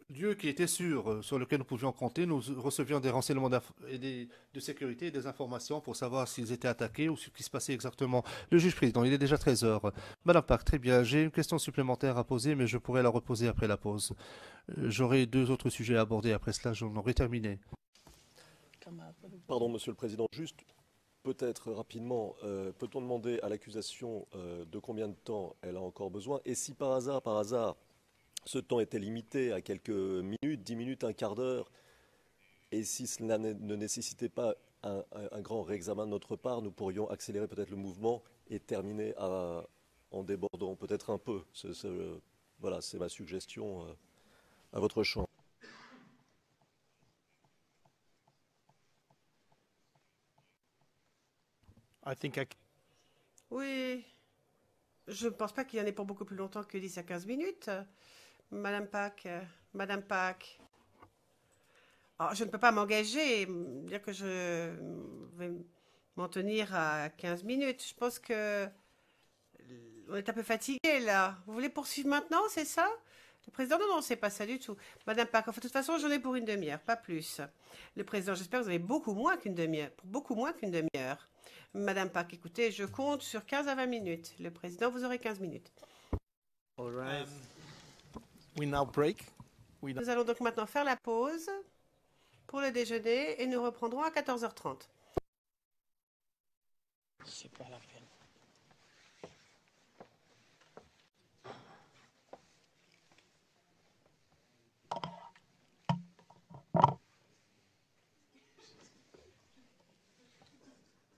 lieux qui étaient sûrs, sur lesquels nous pouvions compter. Nous recevions des renseignements de sécurité et des informations pour savoir s'ils étaient attaqués ou ce qui se passait exactement. Le juge président, il est déjà 13 heures. Madame Park, très bien. J'ai une question supplémentaire à poser, mais je pourrais la reposer après la pause. J'aurai 2 autres sujets à aborder après cela. J'en aurai terminé. Pardon, Monsieur le Président, juste peut-être rapidement, peut-on demander à l'accusation de combien de temps elle a encore besoin? Et si par hasard, ce temps était limité à quelques minutes, 10 minutes, un quart d'heure, et si cela ne nécessitait pas un grand réexamen de notre part, nous pourrions accélérer peut-être le mouvement et terminer en débordant peut-être un peu. Voilà, c'est ma suggestion à votre champ. I think I Oui. Je ne pense pas qu'il y en ait pour beaucoup plus longtemps que 10 à 15 minutes. Madame Pack, Madame Pack. Alors, je ne peux pas m'engager et dire que je vais m'en tenir à 15 minutes. Je pense que on est un peu fatigué là. Vous voulez poursuivre maintenant, c'est ça? Le président, non, non, c'est pas ça du tout. Madame Pack, enfin, de toute façon, j'en ai pour une demi-heure, pas plus. Le président, j'espère que vous avez beaucoup moins qu'une demi-heure. Pour beaucoup moins qu'une demi-heure. Madame Pack, écoutez, je compte sur 15 à 20 minutes. Le président, vous aurez 15 minutes. All right. We now break. Nous allons donc maintenant faire la pause pour le déjeuner et nous reprendrons à 14h30. C'est pas la peine.